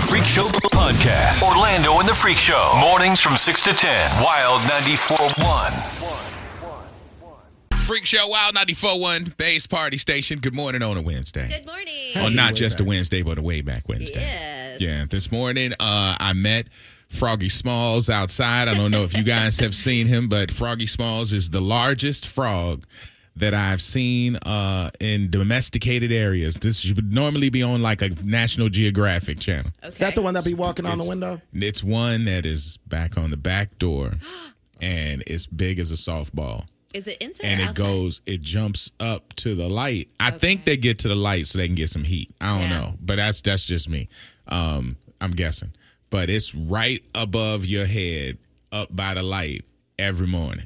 Freak Show podcast. Orlando and the Freak Show. Mornings from 6 to 10. Wild 94.1. Freak Show, Wild 94.1, Bay's Party Station. Good morning on a Wednesday. Good morning. Oh, not just a Wednesday, but a way back Wednesday. Yes. Yeah, this morning I met Froggy Smalls outside. I don't know if you guys have seen him, but Froggy Smalls is the largest frog that I've seen in domesticated areas. This should normally be on like a National Geographic channel. Okay. Is that the one that be walking on the window? It's one that is back on the back door, and it's big as a softball. Is it inside And or it outside? it jumps up to the light. I think they get to the light so they can get some heat. I don't know, but that's just me. I'm guessing. But it's right above your head, up by the light every morning.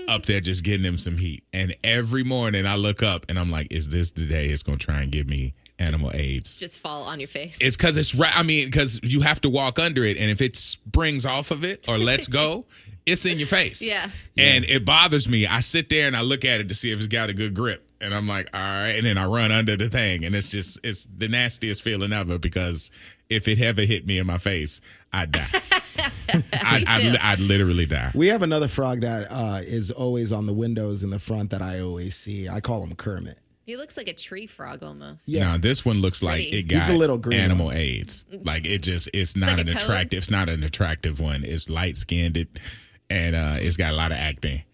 Up there just getting them some heat. And every morning I look up and I'm like, is this the day it's going to try and give me animal AIDS? Just fall on your face. It's because it's right. I mean, because you have to walk under it. And if it springs off of it or lets go, it's in your face. Yeah. And it bothers me. I sit there and I look at it to see if it's got a good grip. And I'm like, all right. And then I run under the thing. And it's the nastiest feeling ever because if it ever hit me in my face, I'd die. I'd literally die. We have another frog that is always on the windows in the front that I always see. I call him Kermit. He looks like a tree frog almost. Yeah. No, this one looks like it got a little green animal one. AIDS. Like it's not like an attractive. It's not an attractive one. It's light skinned and it's got a lot of acne.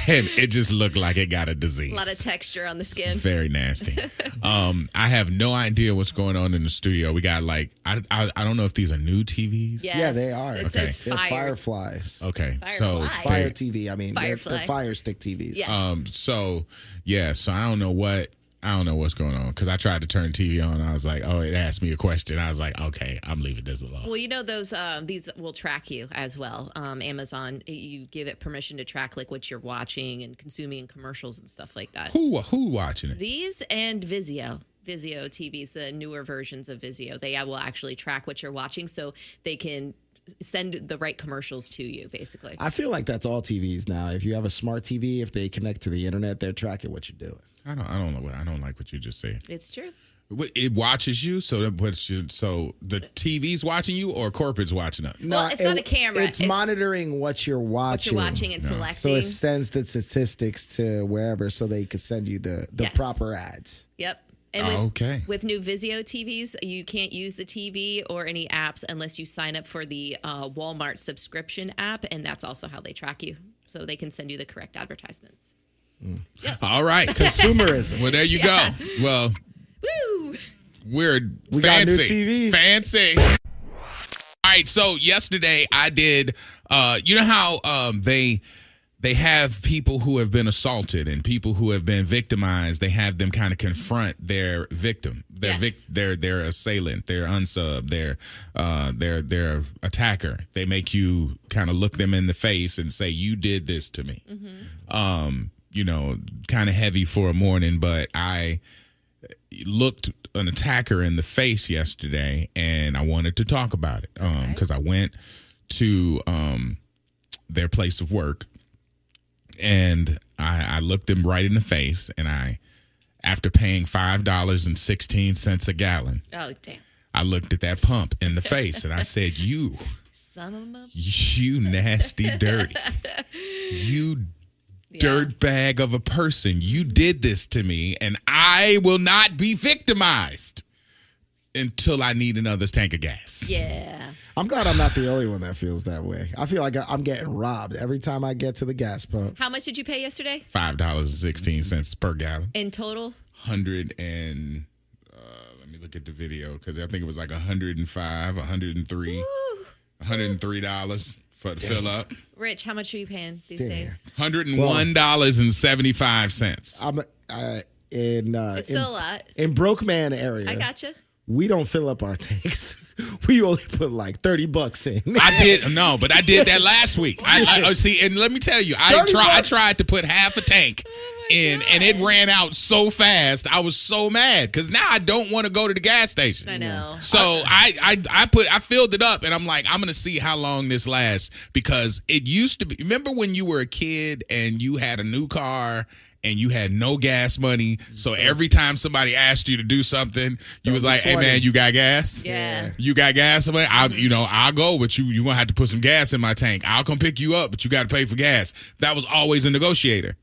And it just looked like it got a disease. A lot of texture on the skin. Very nasty. I have no idea what's going on in the studio. We got like I don't know if these are new TVs. Yes. Yeah, they are. It says They're fire. fireflies. Okay. Firefly. So Fire TV. I mean, they're Firefly. fire stick TVs. Yes. So I don't know what's going on because I tried to turn TV on. I was like, oh, it asked me a question. I was like, okay, I'm leaving this alone. Well, you know those these will track you as well. Amazon, you give it permission to track like what you're watching and consuming and commercials and stuff like that. Who watching it? These and Vizio TVs, the newer versions of Vizio, they will actually track what you're watching so they can send the right commercials to you, basically. I feel like that's all TVs now. If you have a smart TV, if they connect to the internet, they're tracking what you're doing. I don't know. I don't like what you just said. It's true. It watches you, so the TV's watching you, or corporate's watching us. Well, it's not a camera. It's monitoring what you're watching. And selecting. So it sends the statistics to wherever, so they can send you the Yes. proper ads. Yep. And with new Vizio TVs, you can't use the TV or any apps unless you sign up for the Walmart subscription app, and that's also how they track you, so they can send you the correct advertisements. Yep. All right. Consumerism. Well, there you go. Well, woo! We fancy. got new TVs. Fancy. All right. So yesterday I did, you know how they have people who have been assaulted and people who have been victimized. They have them kind of confront their victim, their assailant, their unsub, their attacker. They make you kind of look them in the face and say, "You did this to me." Mm-hmm. Kind of heavy for a morning, but I looked an attacker in the face yesterday, and I wanted to talk about it because I went to their place of work. And I looked him right in the face, and after paying $5.16 a gallon, oh damn! I looked at that pump in the face, and I said, "You, son of a, you nasty, dirty, you dirt bag of a person, you did this to me, and I will not be victimized until I need another tank of gas." Yeah. I'm glad I'm not the only one that feels that way. I feel like I'm getting robbed every time I get to the gas pump. How much did you pay yesterday? $5.16 per gallon. In total? 100 and let me look at the video because I think it was like 105, 103, Woo. $103 for the fill up. Rich, how much are you paying these days? $101.75. It's still a lot. In broke man area. I gotcha. We don't fill up our tanks. We only put like $30 in. I did that last week. I see, and let me tell you, I tried to put half a tank in, and it ran out so fast. I was so mad because now I don't want to go to the gas station. I know. So I filled it up, and I'm like, I'm gonna see how long this lasts because it used to be. Remember when you were a kid and you had a new car and you had no gas money. So every time somebody asked you to do something, you was like, "Hey man, you got gas? Yeah. You got gas? I'll go, but you're gonna have to put some gas in my tank. I'll come pick you up, but you got to pay for gas." That was always a negotiator.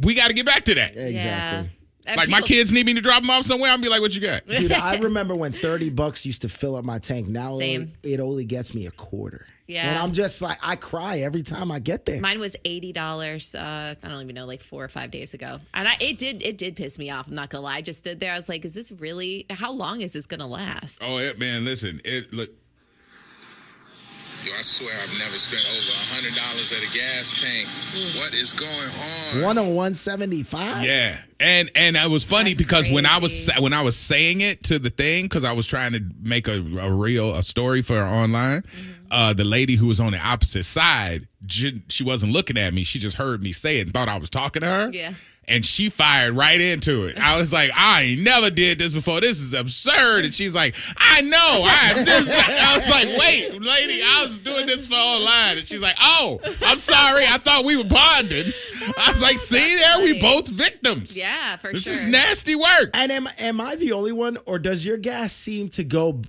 We got to get back to that. Exactly. Yeah. Like my kids need me to drop them off somewhere, I'll be like, "What you got?" Dude, I remember when $30 used to fill up my tank. Now Same. it only gets me a quarter. Yeah. And I'm just like, I cry every time I get there. Mine was $80. I don't even know, like 4 or 5 days ago, and it did piss me off. I'm not gonna lie. I just stood there. I was like, "Is this really? How long is this gonna last?" Oh, man, listen, look. Yo, I swear I've never spent over $100 at a gas tank. What is going on? 101.75. Yeah, and it was funny That's because when I crazy. was saying it to the thing, because I was trying to make a story for online, the lady who was on the opposite side, she wasn't looking at me. She just heard me say it and thought I was talking to her. Yeah. And she fired right into it. I was like, "I ain't never did this before. This is absurd." And she's like, "I know." I was like, "Wait, lady, I was doing this for online." And she's like, "Oh, I'm sorry. I thought we were bonding." I was like, "See there, we both victims." Yeah, for This sure. is nasty work. And am I the only one, or does your gas seem to go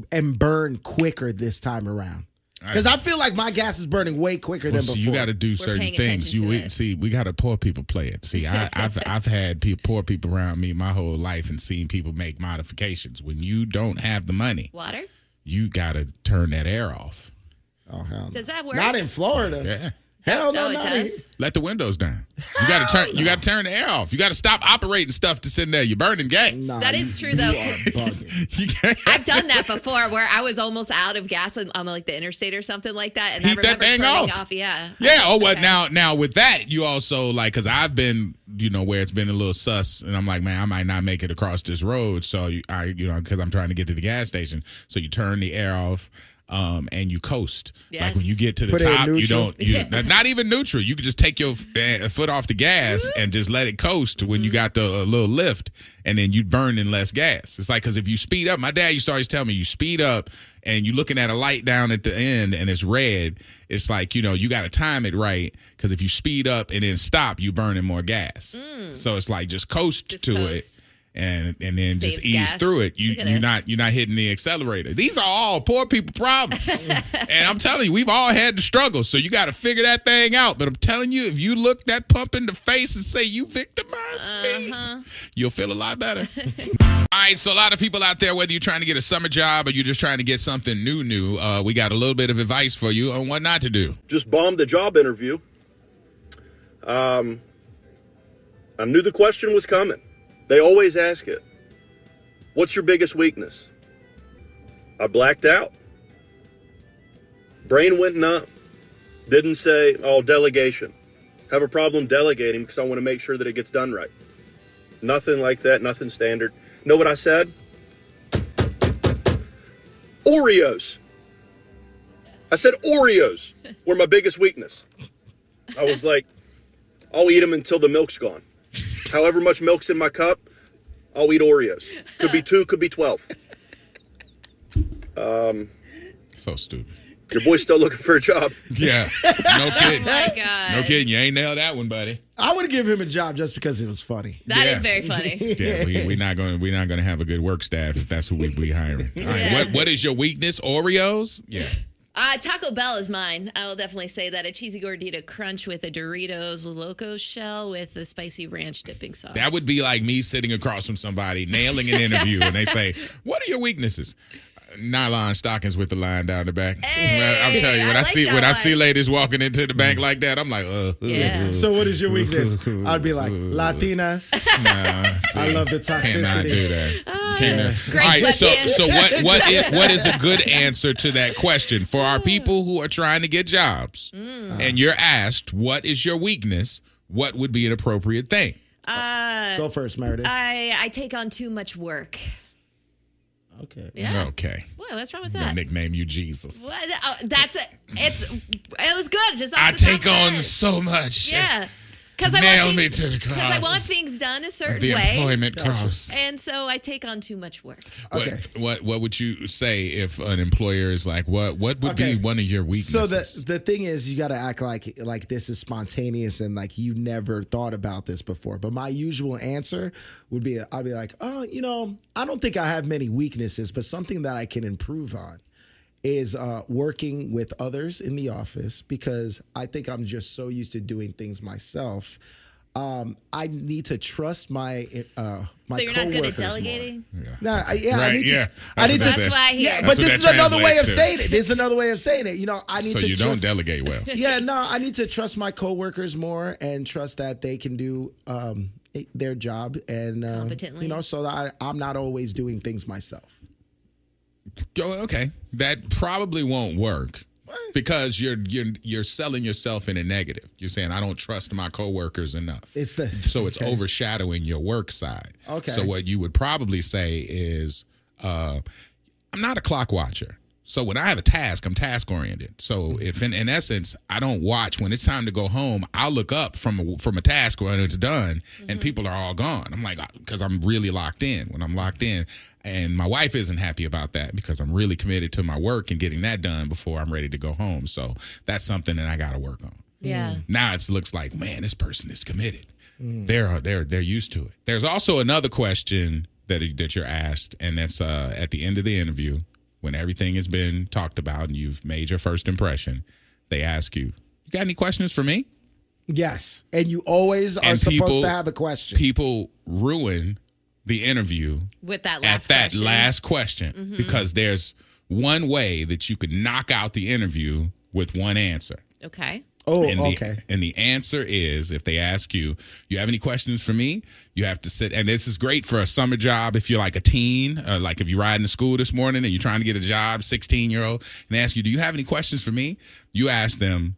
and burn quicker this time around? Because I feel like my gas is burning way quicker than before. You got to do certain paying things. attention to We got to poor people play it. See, I've had poor people around me my whole life and seen people make modifications. When you don't have the money, Water? you got to turn that air off. Oh, hell no. Does that work? Not in Florida. Yeah. Hell no, Oh, it not does? Let the windows down. You got to turn the air off. You got to stop operating stuff that's in there. You're burning gas. Nah, That is true, though. You are bugging. You can't- I've done that before where I was almost out of gas on like the interstate or something like that. And I Heat that remember thing turning off. off. Yeah. Yeah. Oh, well, Okay. now with that, you also like, because I've been, where it's been a little sus, and I'm like, man, I might not make it across this road. So because I'm trying to get to the gas station. So you turn the air off. And you coast. Yes. Like when you get to the Put it in top, you neutral. don't. Not even neutral. You can just take your foot off the gas and just let it coast when you got the little lift, and then you burn in less gas. It's like because if you speed up, my dad used to always tell me, you speed up and you're looking at a light down at the end and it's red. It's like you got to time it right because if you speed up and then stop, you burning more gas. So it's like just coast to coast. it. And then just Saves ease gas. through it. Look at You're not hitting the accelerator. These are all poor people problems. And I'm telling you, we've all had the struggle. So you got to figure that thing out. But I'm telling you, if you look that pump in the face and say you victimized me, you'll feel a lot better. All right, so a lot of people out there, whether you're trying to get a summer job or you're just trying to get something new, we got a little bit of advice for you on what not to do. Just bombed the job interview. I knew the question was coming. They always ask it. What's your biggest weakness? I blacked out. Brain went numb. Didn't say, delegation. Have a problem delegating because I want to make sure that it gets done right. Nothing like that, nothing standard. Know what I said? Oreos. I said Oreos were my biggest weakness. I was like, I'll eat them until the milk's gone. However much milk's in my cup, I'll eat Oreos. Could be 2, could be 12. So stupid. Your boy's still looking for a job. Yeah. No kidding. Oh my God. No kidding. You ain't nailed that one, buddy. I would give him a job just because it was funny. That Yeah. is very funny. Yeah, we're not gonna have a good work staff if that's who we be hiring. All right, Yeah. what is your weakness? Oreos? Yeah. Taco Bell is mine. I will definitely say that. A cheesy gordita crunch with a Doritos Loco shell with a spicy ranch dipping sauce. That would be like me sitting across from somebody, nailing an interview, and they say, "What are your weaknesses?" Nylon stockings with the line down the back. Hey, I'm telling you, when I I like see that one. ladies walking into the bank like that, I'm like, Yeah. So what is your weakness? I'd be like, Latinas. Nah, see, I love the cannot toxicity. do that. yeah. Great All right, so sweatpants. what is a good answer to that question for our people who are trying to get jobs? And you're asked, what is your weakness? What would be an appropriate thing? Go first, Meredith. I take on too much work. Okay. Yeah. Okay. What? What's wrong with I'm gonna that? nickname you Jesus. What? That's it. It was good. Just off I the top take of my on head. so much. Yeah. nail me to the cross. Because I want things done a certain the way. employment cross. And so I take on too much work. Okay. What would you say if an employer is like, what would be one of your weaknesses? So the thing is, you got to act like this is spontaneous and like you never thought about this before. But my usual answer would be, I'd be like, oh, I don't think I have many weaknesses, but something that I can improve on is working with others in the office, because I think I'm just so used to doing things myself. I need to trust my So you're not good at delegating? Yeah. I need to. That's why I hear. Yeah, but this is another way of saying it. This is another way of saying it. I need so to. You don't delegate well. Yeah, no, I need to trust my coworkers more and trust that they can do their job and competently. So that I'm not always doing things myself. Okay, that probably won't work. Because you're selling yourself in a negative. You're saying, I don't trust my coworkers enough. So it's overshadowing your work side. Okay. So what you would probably say is, I'm not a clock watcher. So when I have a task, I'm task oriented. So if in essence I don't watch when it's time to go home, I'll look up from a task when it's done and people are all gone. I'm like, because I'm really locked in. When I'm locked in, and my wife isn't happy about that because I'm really committed to my work and getting that done before I'm ready to go home. So that's something that I got to work on. Yeah. Now it looks like, man, this person is committed. They're used to it. There's also another question that you're asked, and that's at the end of the interview when everything has been talked about and you've made your first impression. They ask you got any questions for me? Yes, and you always are supposed to have a question. People ruin the interview with that last question because there's one way that you could knock out the interview with one answer. Okay. Okay. And the answer is, if they ask you, you have any questions for me? You have to sit, and this is great for a summer job if you're like a teen, like if you're riding to school this morning and you're trying to get a job, 16-year-old, and they ask you, do you have any questions for me? You ask them,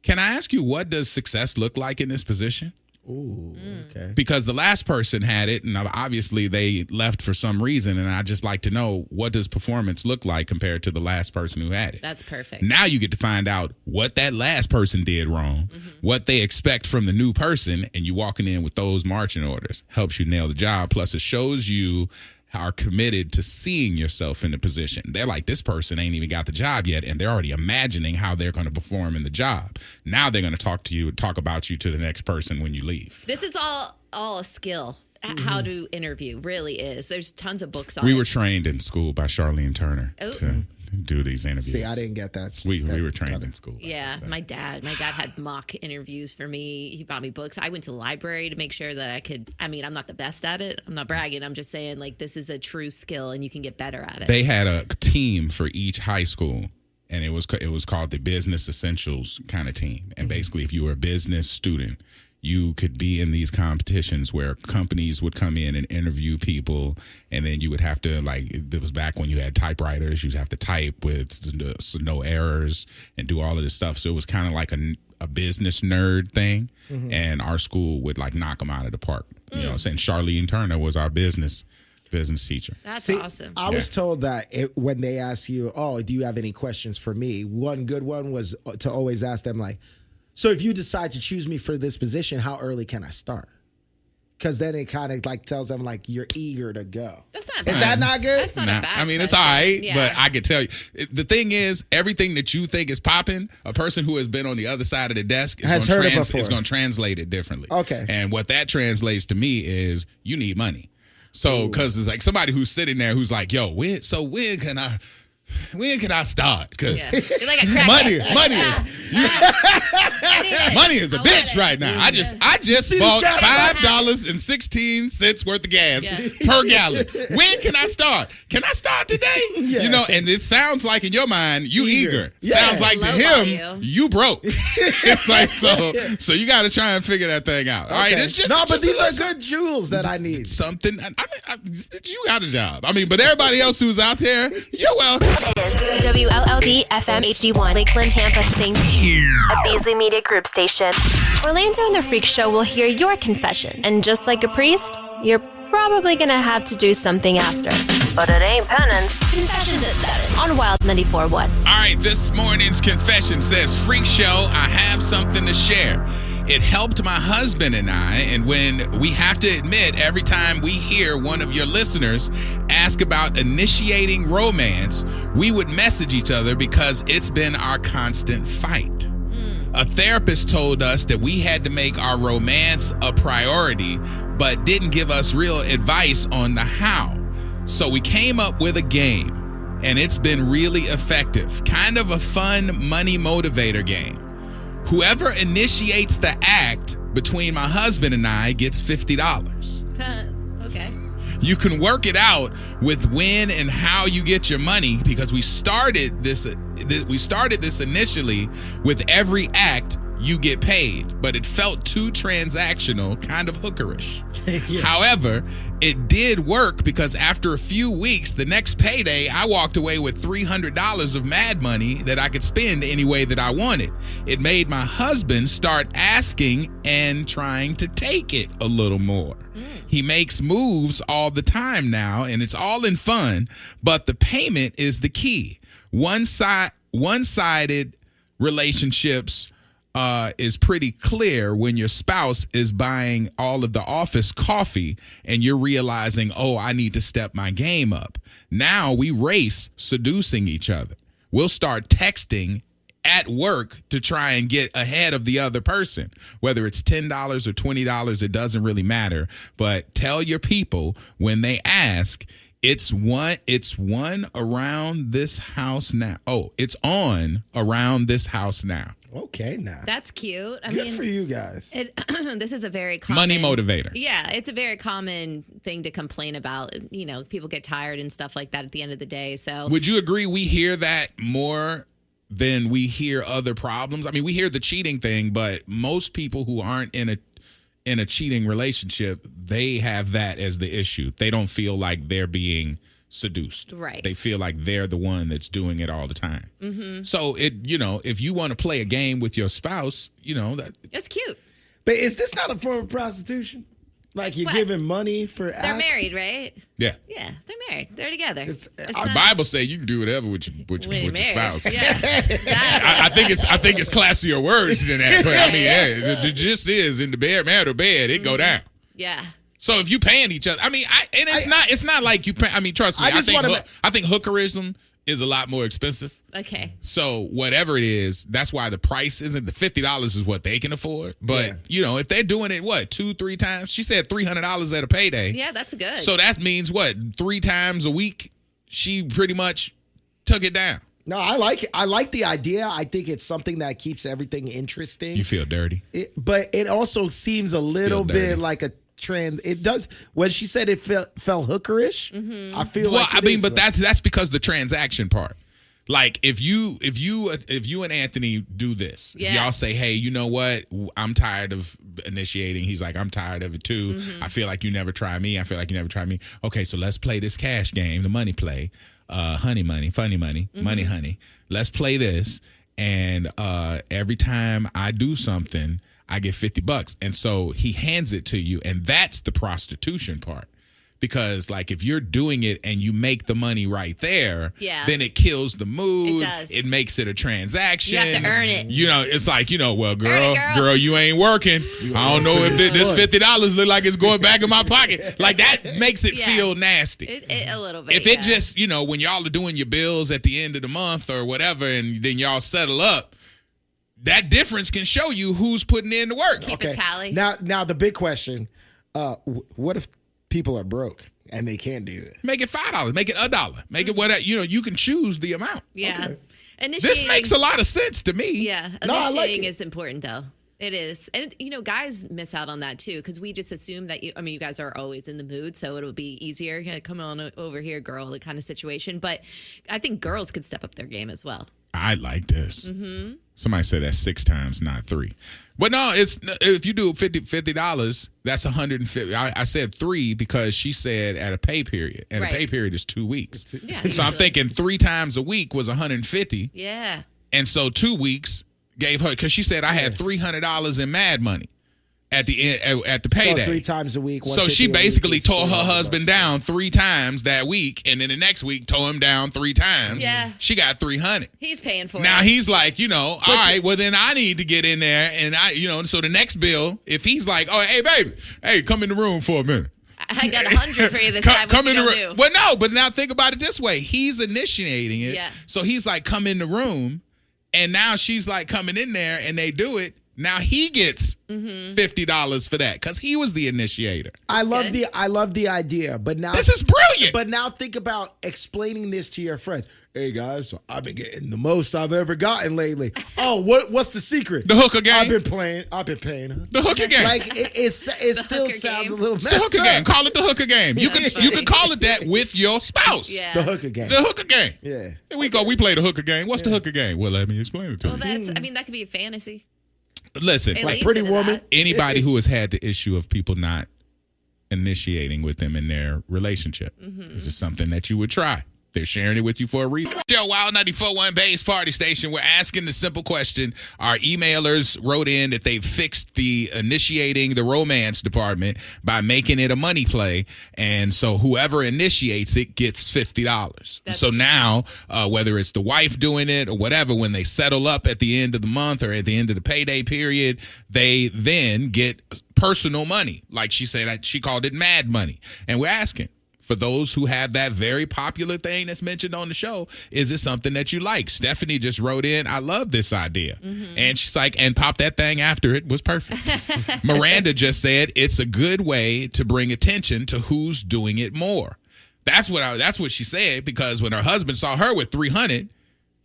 can I ask you, what does success look like in this position? Ooh, okay. Because the last person had it, and obviously they left for some reason, and I just like to know, what does performance look like compared to the last person who had it? That's perfect. Now you get to find out what that last person did wrong, what they expect from the new person, and you walking in with those marching orders. Helps you nail the job. Plus, it shows you are committed to seeing yourself in the position. They're like, this person ain't even got the job yet, and they're already imagining how they're going to perform in the job. Now they're going to talk about you to the next person when you leave. This is all a skill. How to interview really is. There's tons of books on it. We were trained in school by Charlene Turner to do these interviews. See, I didn't get that. We were trained in school. Yeah, my dad had mock interviews for me. He bought me books. I went to the library to make sure that I could. I mean, I'm not the best at it. I'm not bragging. I'm just saying, like, this is a true skill, and you can get better at it. They had a team for each high school, and it was called the Business Essentials kind of team. And basically, if you were a business student, you could be in these competitions where companies would come in and interview people, and then you would have to, like, it was back when you had typewriters, you'd have to type with no errors and do all of this stuff. So it was kind of like a business nerd thing, and our school would, like, knock them out of the park. You know, saying Charlene Turner was our business teacher. That's awesome. I was told that when they ask you, oh, do you have any questions for me? One good one was to always ask them, like, so if you decide to choose me for this position, how early can I start? Because then it kind of like tells them, like, you're eager to go. That's not bad. Is that not good? That's not a bad I mean, it's question. all right, Yeah. but I can tell you, the thing is, everything that you think is popping, a person who has been on the other side of the desk is going to translate it differently. Okay. And what that translates to me is you need money. So, because it's like somebody who's sitting there who's like, yo, when can I start? Because You're like a money is a bitch right now. I just bought $5.16 worth of gas per gallon. When can I start? Can I start today? You know, and it sounds like in your mind you eager. Sounds like to him you broke. It's like so you got to try and figure that thing out. All right, it's just but these are good jewels that I need. Something. I mean, you got a job. I mean, but everybody else who's out there, you're welcome. It is WLLD FM HD1, Lakeland, Tampa, St. Pete, a Beasley Media Group station. Orlando and the Freak Show will hear your confession, and just like a priest, you're probably gonna have to do something after. But it ain't penance. Confessions at 7 on Wild 94.1. All right, this morning's confession says, Freak Show, I have something to share. It helped my husband and I, and when we have to admit, every time we hear one of your listeners ask about initiating romance, we would message each other because it's been our constant fight. A therapist told us that we had to make our romance a priority, but didn't give us real advice on the how. So we came up with a game, and it's been really effective. Kind of a fun money motivator game. Whoever initiates the act between my husband and I gets $50. Okay. You can work it out with when and how you get your money, because we started this initially with every act you get paid, but it felt too transactional, kind of hookerish. Yeah. However, it did work because after a few weeks, the next payday, I walked away with $300 of mad money that I could spend any way that I wanted. It made my husband start asking and trying to take it a little more. He makes moves all the time now, and it's all in fun, but the payment is the key. One-sided relationships is pretty clear when your spouse is buying all of the office coffee and you're realizing, oh, I need to step my game up. Now we race seducing each other. We'll start texting at work to try and get ahead of the other person. Whether it's $10 or $20, it doesn't really matter. But tell your people when they ask, it's one around this house now. Oh, it's on around this house now. Okay, now. That's cute. I Good mean, for you guys. This is a very common money motivator. Yeah, it's a very common thing to complain about. You know, people get tired and stuff like that at the end of the day. So, would you agree we hear that more than we hear other problems? I mean, we hear the cheating thing, but most people who aren't in a cheating relationship, they have that as the issue. They don't feel like they're being seduced. Right. They feel like they're the one that's doing it all the time. Mm-hmm. So if you want to play a game with your spouse, that's cute. But is this not a form of prostitution? Like you're giving money for acts? They're married, right? Yeah. Yeah, they're married. They're together. Our Bible say you can do whatever with your spouse. Yeah, exactly. I think it's classier words than that. But I mean, the gist is in the bed, married or bed, it go down. Yeah. So if you paying each other, I mean, it's not like you pay. I mean, trust me. I think hookerism is a lot more expensive. Okay. So whatever it is, that's why the price isn't. The $50 is what they can afford. But if they're doing it 2-3 times, she said $300 at a payday. Yeah, that's good. So that means 3 times a week, she pretty much took it down. No, I like it. I like the idea. I think it's something that keeps everything interesting. You feel dirty, but it also seems a little bit like a trend. It does. When she said it felt hookerish, I feel like. Well, I mean, but that's because the transaction part. Like if you and Anthony do this, if y'all say, hey, you know what? I'm tired of initiating. He's like, I'm tired of it too. I feel like you never try me. I feel like you never try me. Okay, so let's play this cash game, the money play, honey money, funny money, money honey. Let's play this, and every time I do something, I get $50. And so he hands it to you, and that's the prostitution part. Because, like, if you're doing it and you make the money right there, then it kills the mood. It does. It makes it a transaction. You have to earn it. It's like, well, girl, you ain't working. I don't know if this $50 look like it's going back in my pocket. Like, that makes it feel nasty. A little bit. If it just, when y'all are doing your bills at the end of the month or whatever, and then y'all settle up, that difference can show you who's putting in the work. Keep a tally. Now the big question, what if people are broke and they can't do this? Make it $5. Make it $1. Make it whatever. You can choose the amount. Yeah. Okay. This makes a lot of sense to me. Yeah. Initiating is important, though. It is. And, guys miss out on that, too, because we just assume that you guys are always in the mood, so it'll be easier. Come on over here, girl, the kind of situation. But I think girls could step up their game as well. I like this. Mm-hmm. Somebody said that's 6 times, not 3. But no, if you do $50, that's $150. I said 3 because she said at a pay period, and a pay period is 2 weeks. Yeah, so I'm thinking 3 times a week was $150. Yeah. And so 2 weeks gave her, because she said I had $300 in mad money. at the end at the payday. So 3 times a week. So she basically tore her husband down 3 times that week, and then the next week tore him down 3 times. Yeah. She got $300. He's paying for it. Now he's like, all right, well then I need to get in there, and so the next bill, if he's like, oh, hey baby, hey, come in the room for a minute. I got 100 for you this time. What you gonna do? Well, no, but now think about it this way. He's initiating it. Yeah. So he's like, come in the room, and now she's like coming in there, and they do it. Now he gets $50 for that because he was the initiator. I love the idea, but now this is brilliant. But now think about explaining this to your friends. Hey guys, so I've been getting the most I've ever gotten lately. Oh, what's the secret? The hooker game. I've been paying her. The hooker game. Like it still sounds a little messed the hooker up. game. Call it the hooker game. You can call it that with your spouse. Yeah. The hooker game. The hooker game. Yeah. Here we go. We play the hooker game. What's the hooker game? Well, let me explain it to you. That could be a fantasy. Listen, It Like leads Pretty into Woman. that. anybody who has had the issue of people not initiating with them in their relationship. This is something that you would try. They're sharing it with you for a reason. Yo, Wild 94.1 Bay's Party Station. We're asking the simple question. Our emailers wrote in that they've fixed the initiating the romance department by making it a money play. And so whoever initiates it gets $50. So now, whether it's the wife doing it or whatever, when they settle up at the end of the month or at the end of the payday period, they then get personal money. Like she said, she called it mad money. And we're asking, for those who have that very popular thing that's mentioned on the show, is it something that you like? Stephanie just wrote in, I love this idea. And she's like, and pop that thing after it was perfect. Miranda just said, it's a good way to bring attention to who's doing it more. That's what she said, because when her husband saw her with 300,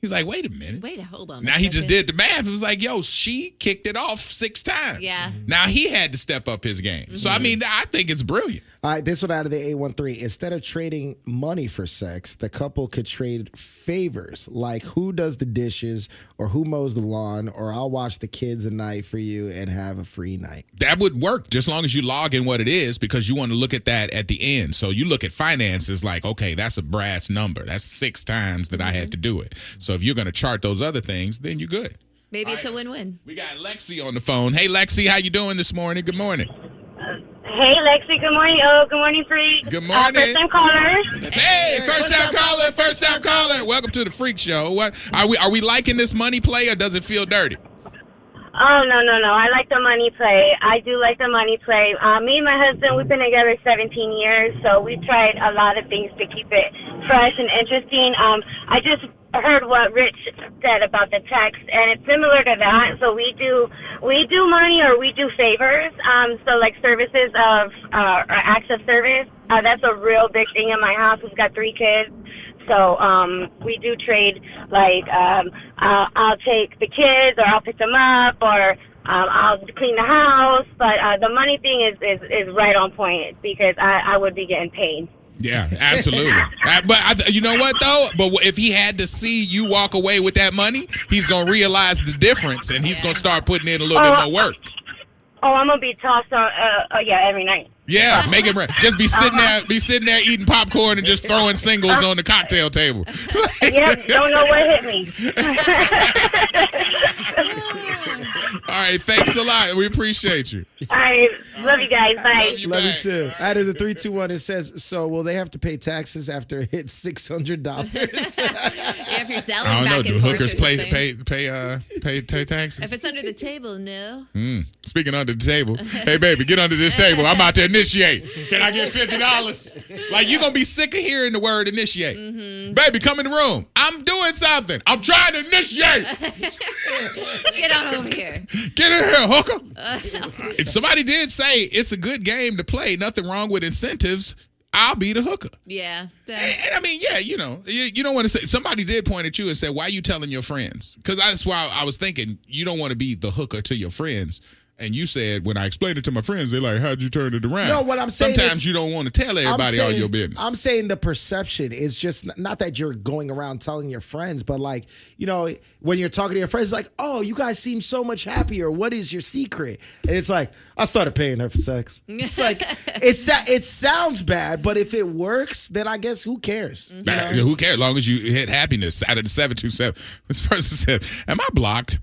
he's like, wait a minute. Hold on. Now he just did the math. It was like, yo, she kicked it off 6 times. Yeah. Now he had to step up his game. So, I mean, I think it's brilliant. All right, this one out of the 813. Instead of trading money for sex, the couple could trade favors, like who does the dishes or who mows the lawn, or I'll watch the kids a night for you and have a free night. That would work, just long as you log in what it is, because you want to look at that at the end. So you look at finances like, okay, that's a brass number. That's 6 times that I had to do it. So if you're going to chart those other things, then you're good. Maybe it's a win-win. We got Lexi on the phone. Hey, Lexi, how you doing this morning? Good morning. Hey, Lexi. Good morning. Oh, good morning, Freak. Good morning. First-time caller. Hey, first time caller. Welcome to the Freak Show. What are we liking this money play, or does it feel dirty? Oh, no. I like the money play. I do like the money play. Me and my husband, we've been together 17 years, so we've tried a lot of things to keep it fresh and interesting. I just heard what Rich said about the text, and it's similar to that. So we do money, or we do favors. So like services of or acts of service. That's a real big thing in my house. We've got 3 kids. So we do trade, like I'll take the kids, or I'll pick them up, or I'll clean the house. But the money thing is right on point, because I would be getting paid. Yeah, absolutely. But you know what, though? But if he had to see you walk away with that money, he's going to realize the difference, and he's going to start putting in a little bit more work. Oh, I'm going to be tossed on, every night. Yeah, make it right. Just be sitting there eating popcorn and just throwing singles on the cocktail table. Yep, don't know what hit me. All right, thanks a lot. We appreciate you. All right, love you guys. Bye. Love you too. Out of the 321, it says, so will they have to pay taxes after it hits $600? Yeah, if you're selling I don't know. back Do and forth hookers or pay taxes? If it's under the table, no. Speaking under the table, hey baby, get under this table. I'm about to initiate. Can I get $50? Like, you're gonna be sick of hearing the word initiate. Baby, come in the room. I'm doing something. I'm trying to initiate. Get on over here. Get in here, hooker. If somebody did say it's a good game to play, nothing wrong with incentives, I'll be the hooker. Yeah. And I mean, yeah, you don't want to say, somebody did point at you and said, why are you telling your friends? Because that's why I was thinking, you don't want to be the hooker to your friends. And you said, when I explained it to my friends, they're like, how'd you turn it around? No, what I'm saying sometimes is, you don't want to tell everybody all your business. I'm saying the perception is just not that you're going around telling your friends, but like, when you're talking to your friends, like, oh, you guys seem so much happier. What is your secret? And it's like, I started paying her for sex. It's like, it sounds bad, but if it works, then I guess who cares? Who cares? As long as you hit happiness. Out of the 727, this person said, am I blocked?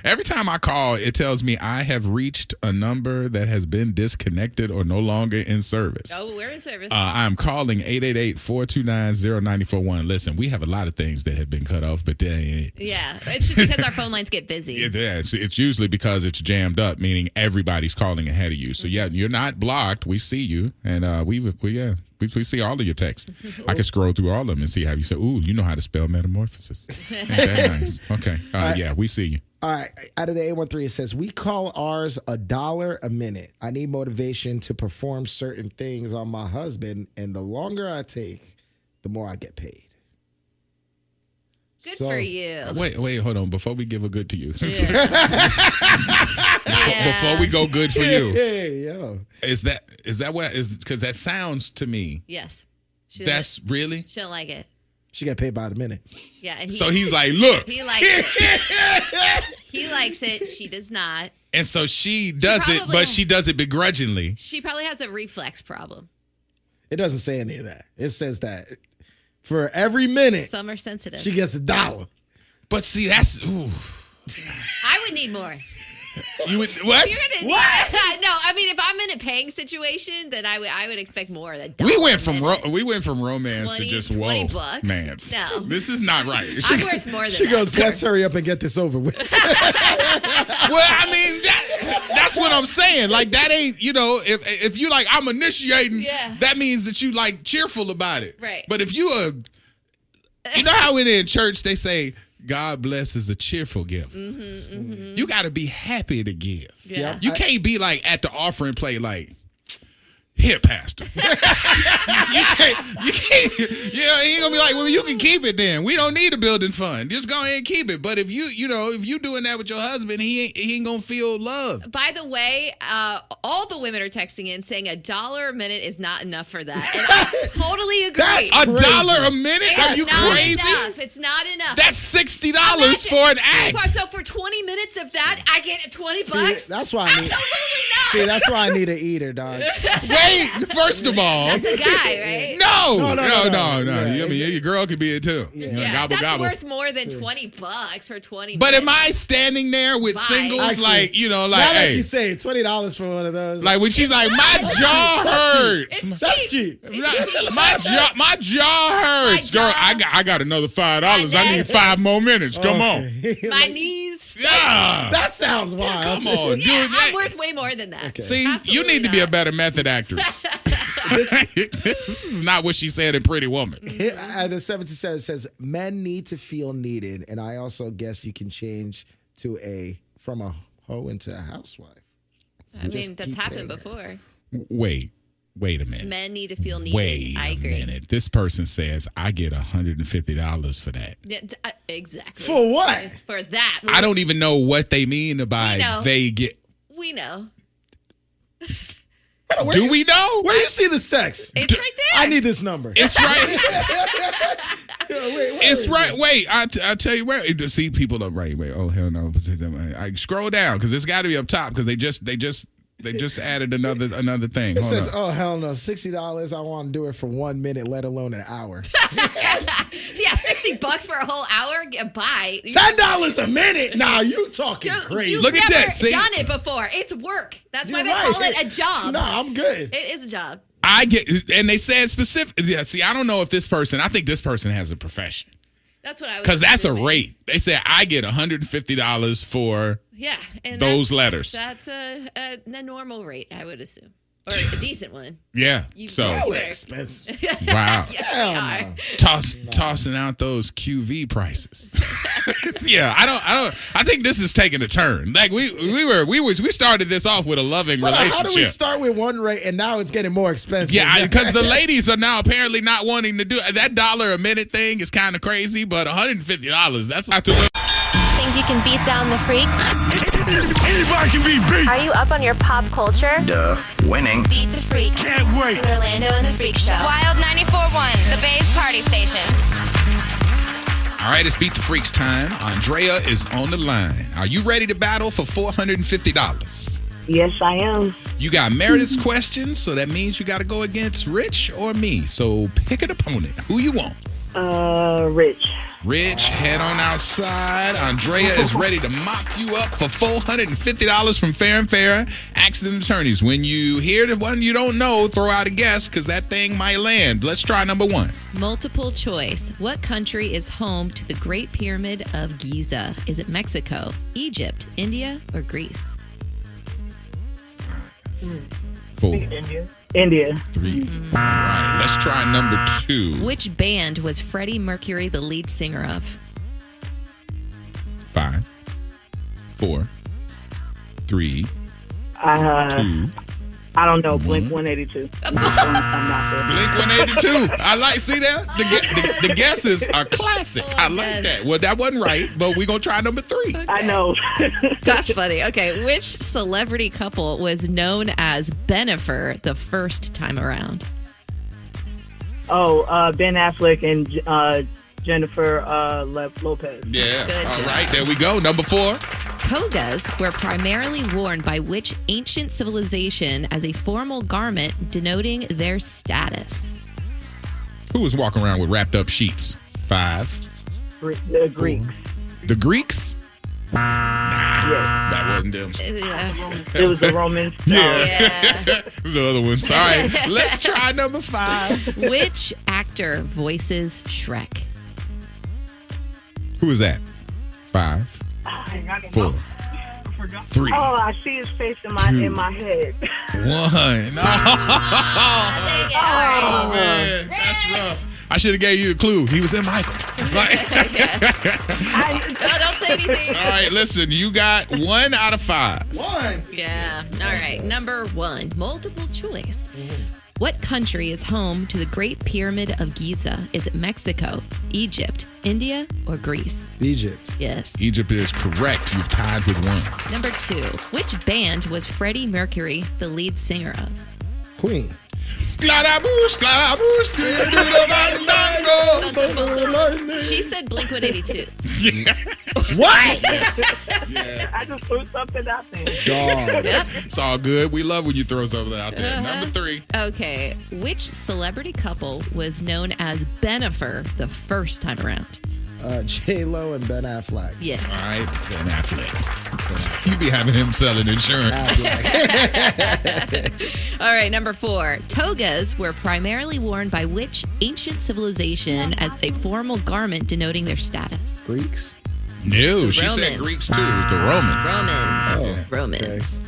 Every time I call, it tells me I I have reached a number that has been disconnected or no longer in service. Oh, we're in service. I'm calling 888-429-0941. Listen, we have a lot of things that have been cut off, but yeah, it's just because our phone lines get busy. Yeah, it's usually because it's jammed up, meaning everybody's calling ahead of you. So yeah, you're not blocked. We see you, and we see all of your texts. I can scroll through all of them and see how you say, ooh, you know how to spell metamorphosis. Very nice. Okay. Yeah, we see you. All right. Out of the 813, it says, we call ours $1 a minute. I need motivation to perform certain things on my husband, and the longer I take, the more I get paid. Good for you. Wait, hold on. Before we give a good to you. Yeah. Before we go good for you. Hey, yo. Is that what is because that sounds to me. Yes. That's really? She don't like it. She got paid by the minute. Yeah, and so he's like, look. He likes it. He likes it. She does not. And so she does it, but she does it begrudgingly. She probably has a reflex problem. It doesn't say any of that. It says that for every minute, some are sensitive. She gets $1. But see, that's ooh. I would need more. You would what? You're gonna need, no, I mean, if I'm in a paying situation, then I would expect more. We went from romance to just $20. Man, no, this is not right. I'm worth more than she that. goes, let's hurry up and get this over with. Well, I mean, that's what I'm saying. Like that ain't, if you like, I'm initiating. Yeah. That means that you like cheerful about it. Right. But if you know how in church they say, God blesses a cheerful gift. You got to be happy to give. Yeah. You can't be like at the offering plate like, here, Pastor. you can't. He ain't gonna be like, well, you can keep it then. We don't need a building fund. Just go ahead and keep it. But if you doing that with your husband, he ain't gonna feel love. By the way, all the women are texting in saying $1 a minute is not enough for that, and I totally agree. That's $1 a minute? Are you crazy? Enough. It's not enough. That's $60 for an act. So for 20 minutes of that, I get $20. See, that's why I need. Absolutely not. See, that's why I need an eater, dog. Wait, first of all, that's a guy, right? No. Yeah. I mean, your girl could be it too. Yeah, gobble, that's gobble. worth more than $20 for 20 But minutes. am I standing there with singles Actually, now that hey, you say $20 for one of those, like when she's like, my jaw hurts. That's cheap. My jaw hurts, girl. I got another $5. I need 5 more minutes. Come on. My knees. Yeah. That sounds wild. Come on, dude. Yeah, I'm worth way more than that. Okay. See, Absolutely you need to be a not. better method actress. This is not what she said in Pretty Woman. The 727 says men need to feel needed, and I also guess you can change from a hoe into a housewife. I mean, that's happened before. Wait a minute. Men need to feel needed. Wait I agree. a minute. This person says I get $150 for that. Yeah, exactly. For what? For that. I don't even know what they mean by they get. We know. Do we know? Where do you see the sex? It's right there. I need this number. It's right. Wait, It's right. Wait, I tell you where. To see people up right. Wait. Oh hell no. I scroll down because it's got to be up top because they just added another thing. It Hold says, on. oh, hell no, $60. I want to do it for 1 minute, let alone an hour. Yeah, $60 for a whole hour. Bye. $10 a minute? Nah, you talking crazy. You've Look at never that. See? done it before. It's work. That's why You're they right. call it a job. Nah, I'm good. It is a job. I get, and they said specific. Yeah, see, I don't know if this person. I think this person has a profession That's what I was. because that's a assuming. rate. They said I get $150 for and those that's, letters. That's a normal rate, I would assume, or a decent one. Yeah. So you better- Expensive. wow. Yes, Hell they are. no. Tossing out those QV prices. Yeah, I think this is taking a turn. Like we started this off with a loving But relationship. how do we start with one rate and now it's getting more expensive? Yeah, because the ladies are now apparently not wanting to do that $1 a minute thing is kind of crazy, but $150, that's not too. Think you can beat down the freaks? Anybody can be beat. Are you up on your pop culture? Duh. Winning. Beat the freaks. Can't wait. With Orlando and the Freak Show. Wild 94.1, the Bay's party station. All right, it's Beat the Freaks time. Andrea is on the line. Are you ready to battle for $450? Yes, I am. You got Meredith's questions, so that means you got to go against Rich or me. So pick an opponent. Who you want? Rich. Rich, head on outside. Andrea is ready to mop you up for $450 from Fair and Fair Accident Attorneys. When you hear the one you don't know, throw out a guess because that thing might land. Let's try number one. Multiple choice. What country is home to the Great Pyramid of Giza? Is it Mexico, Egypt, India, or Greece? 4, India. 3. All right, let's try number 2. Which band was Freddie Mercury the lead singer of? 5, 4, 3, 2. I don't know. Blink 182. Blink 182. I like. See that? The guesses are classic. I like that. Well, that wasn't right, but we're gonna try number 3. Okay. I know. That's funny. Okay, which celebrity couple was known as Bennifer the first time around? Ben Affleck and Jennifer Lopez. Yeah. Good All job. right, there we go. Number 4. Togas were primarily worn by which ancient civilization as a formal garment denoting their status? Who was walking around with wrapped up sheets? 5. The Greeks. The Greeks? That wasn't them. It was the Romans. Yeah. It was the other ones. All right, let's try number 5. Which actor voices Shrek? Who is that? 5, 4, 3. Oh, I see his face in my head. 1. Oh, man. That's rough. I should have gave you a clue. He was in Michael. Right? Don't say anything. All right, listen. You got 1 out of 5. 1. Yeah. All right. Number 1. Multiple choice. What country is home to the Great Pyramid of Giza? Is it Mexico, Egypt, India, or Greece? Egypt. Yes. Egypt is correct. You've tied with 1. Number 2. Which band was Freddie Mercury the lead singer of? Queen. She said Blink-182. Yeah. What? Yeah. I just threw something out there. Dog. Yep. It's all good. We love when you throw something out there. Number 3. Okay. Which celebrity couple was known as Bennifer the first time around? J-Lo and Ben Affleck. Yes. All right, Ben Affleck. You be having him selling insurance. All right, number 4. Togas were primarily worn by which ancient civilization as a formal garment denoting their status? Greeks. No, she Romans. said Greeks too. The Romans. Romans.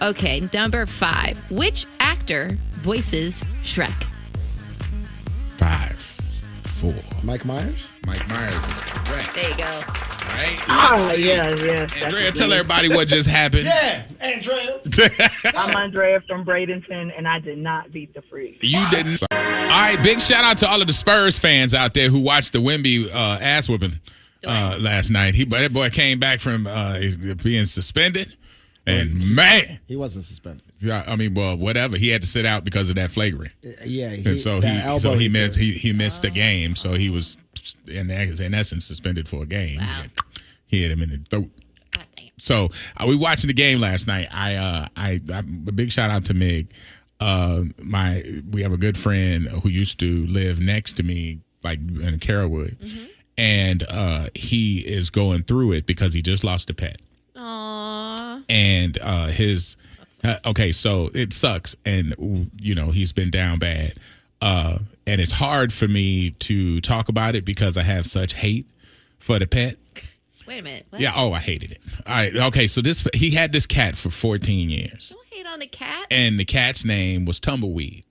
Okay, number 5. Which actor voices Shrek? 5, 4. Mike Myers. Mike Myers is correct. There you go. All right. Oh, yeah. Andrea, tell everybody what just happened. Yeah, Andrea. I'm Andrea from Bradenton, and I did not beat the Freak. You didn't. All right, big shout out to all of the Spurs fans out there who watched the Wemby ass whooping last night. That boy came back from being suspended, and man, he wasn't suspended. Yeah, I mean, well, whatever. He had to sit out because of that flagrant. Yeah, and so he missed the game. So he was in essence suspended for a game. Wow. He hit him in the throat. So we watching the game last night. I a big shout out to Mig. We have a good friend who used to live next to me, like in Carrollwood, and he is going through it because he just lost a pet. Aww. And okay, so it sucks, and he's been down bad, and it's hard for me to talk about it because I have such hate for the pet. Wait a minute. What? Yeah. Oh, I hated it. All right. Okay. So he had this cat for 14 years. Don't hate on the cat. And the cat's name was Tumbleweed,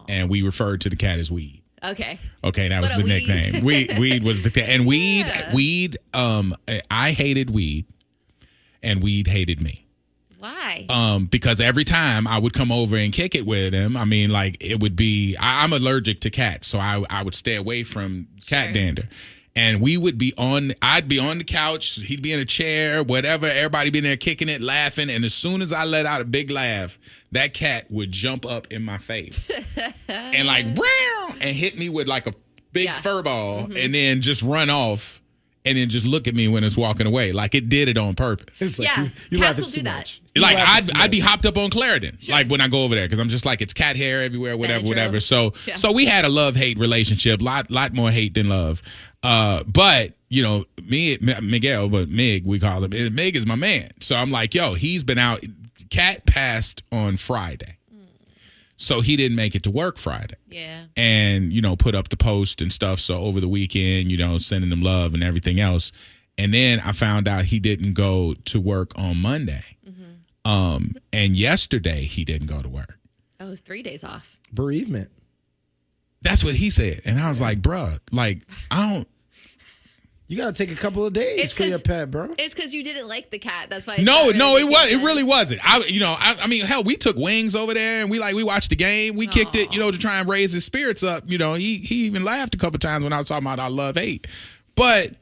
and we referred to the cat as Weed. Okay. Okay, that was the nickname. Weed was the cat, and Weed. I hated Weed, and Weed hated me. Why? Because every time I would come over and kick it with him, I mean, like it would be. I'm allergic to cats, so I would stay away from cat dander. And I'd be on the couch, he'd be in a chair, whatever, everybody be there kicking it, laughing. And as soon as I let out a big laugh, that cat would jump up in my face and like, and hit me with like a big fur ball and then just run off. and then just look at me when it's walking away. Like it did it on purpose. It's like Yeah, you cats laugh will do that. Like I'd be hopped up on Claritin, like when I go over there, because I'm just like, it's cat hair everywhere, whatever. So we had a love-hate relationship, lot more hate than love. But you know, Miguel, but Mig, we call him. Mig is my man. So I'm like, yo, he's been out. Cat passed on Friday. So he didn't make it to work Friday. Yeah. And, you know, put up the post and stuff. So over the weekend, you know, sending him love and everything else. And then I found out he didn't go to work on Monday. Mm-hmm. And yesterday he didn't go to work. Oh, it was 3 days off. Bereavement. That's what he said. And I was like, bruh, like, You got to take a couple of days for your pet, bro. It's because you didn't like the cat. That's why. It really wasn't. I mean, hell, we took Wings over there and we watched the game. We kicked it, you know, to try and raise his spirits up. You know, he even laughed a couple times when I was talking about our love-hate. But,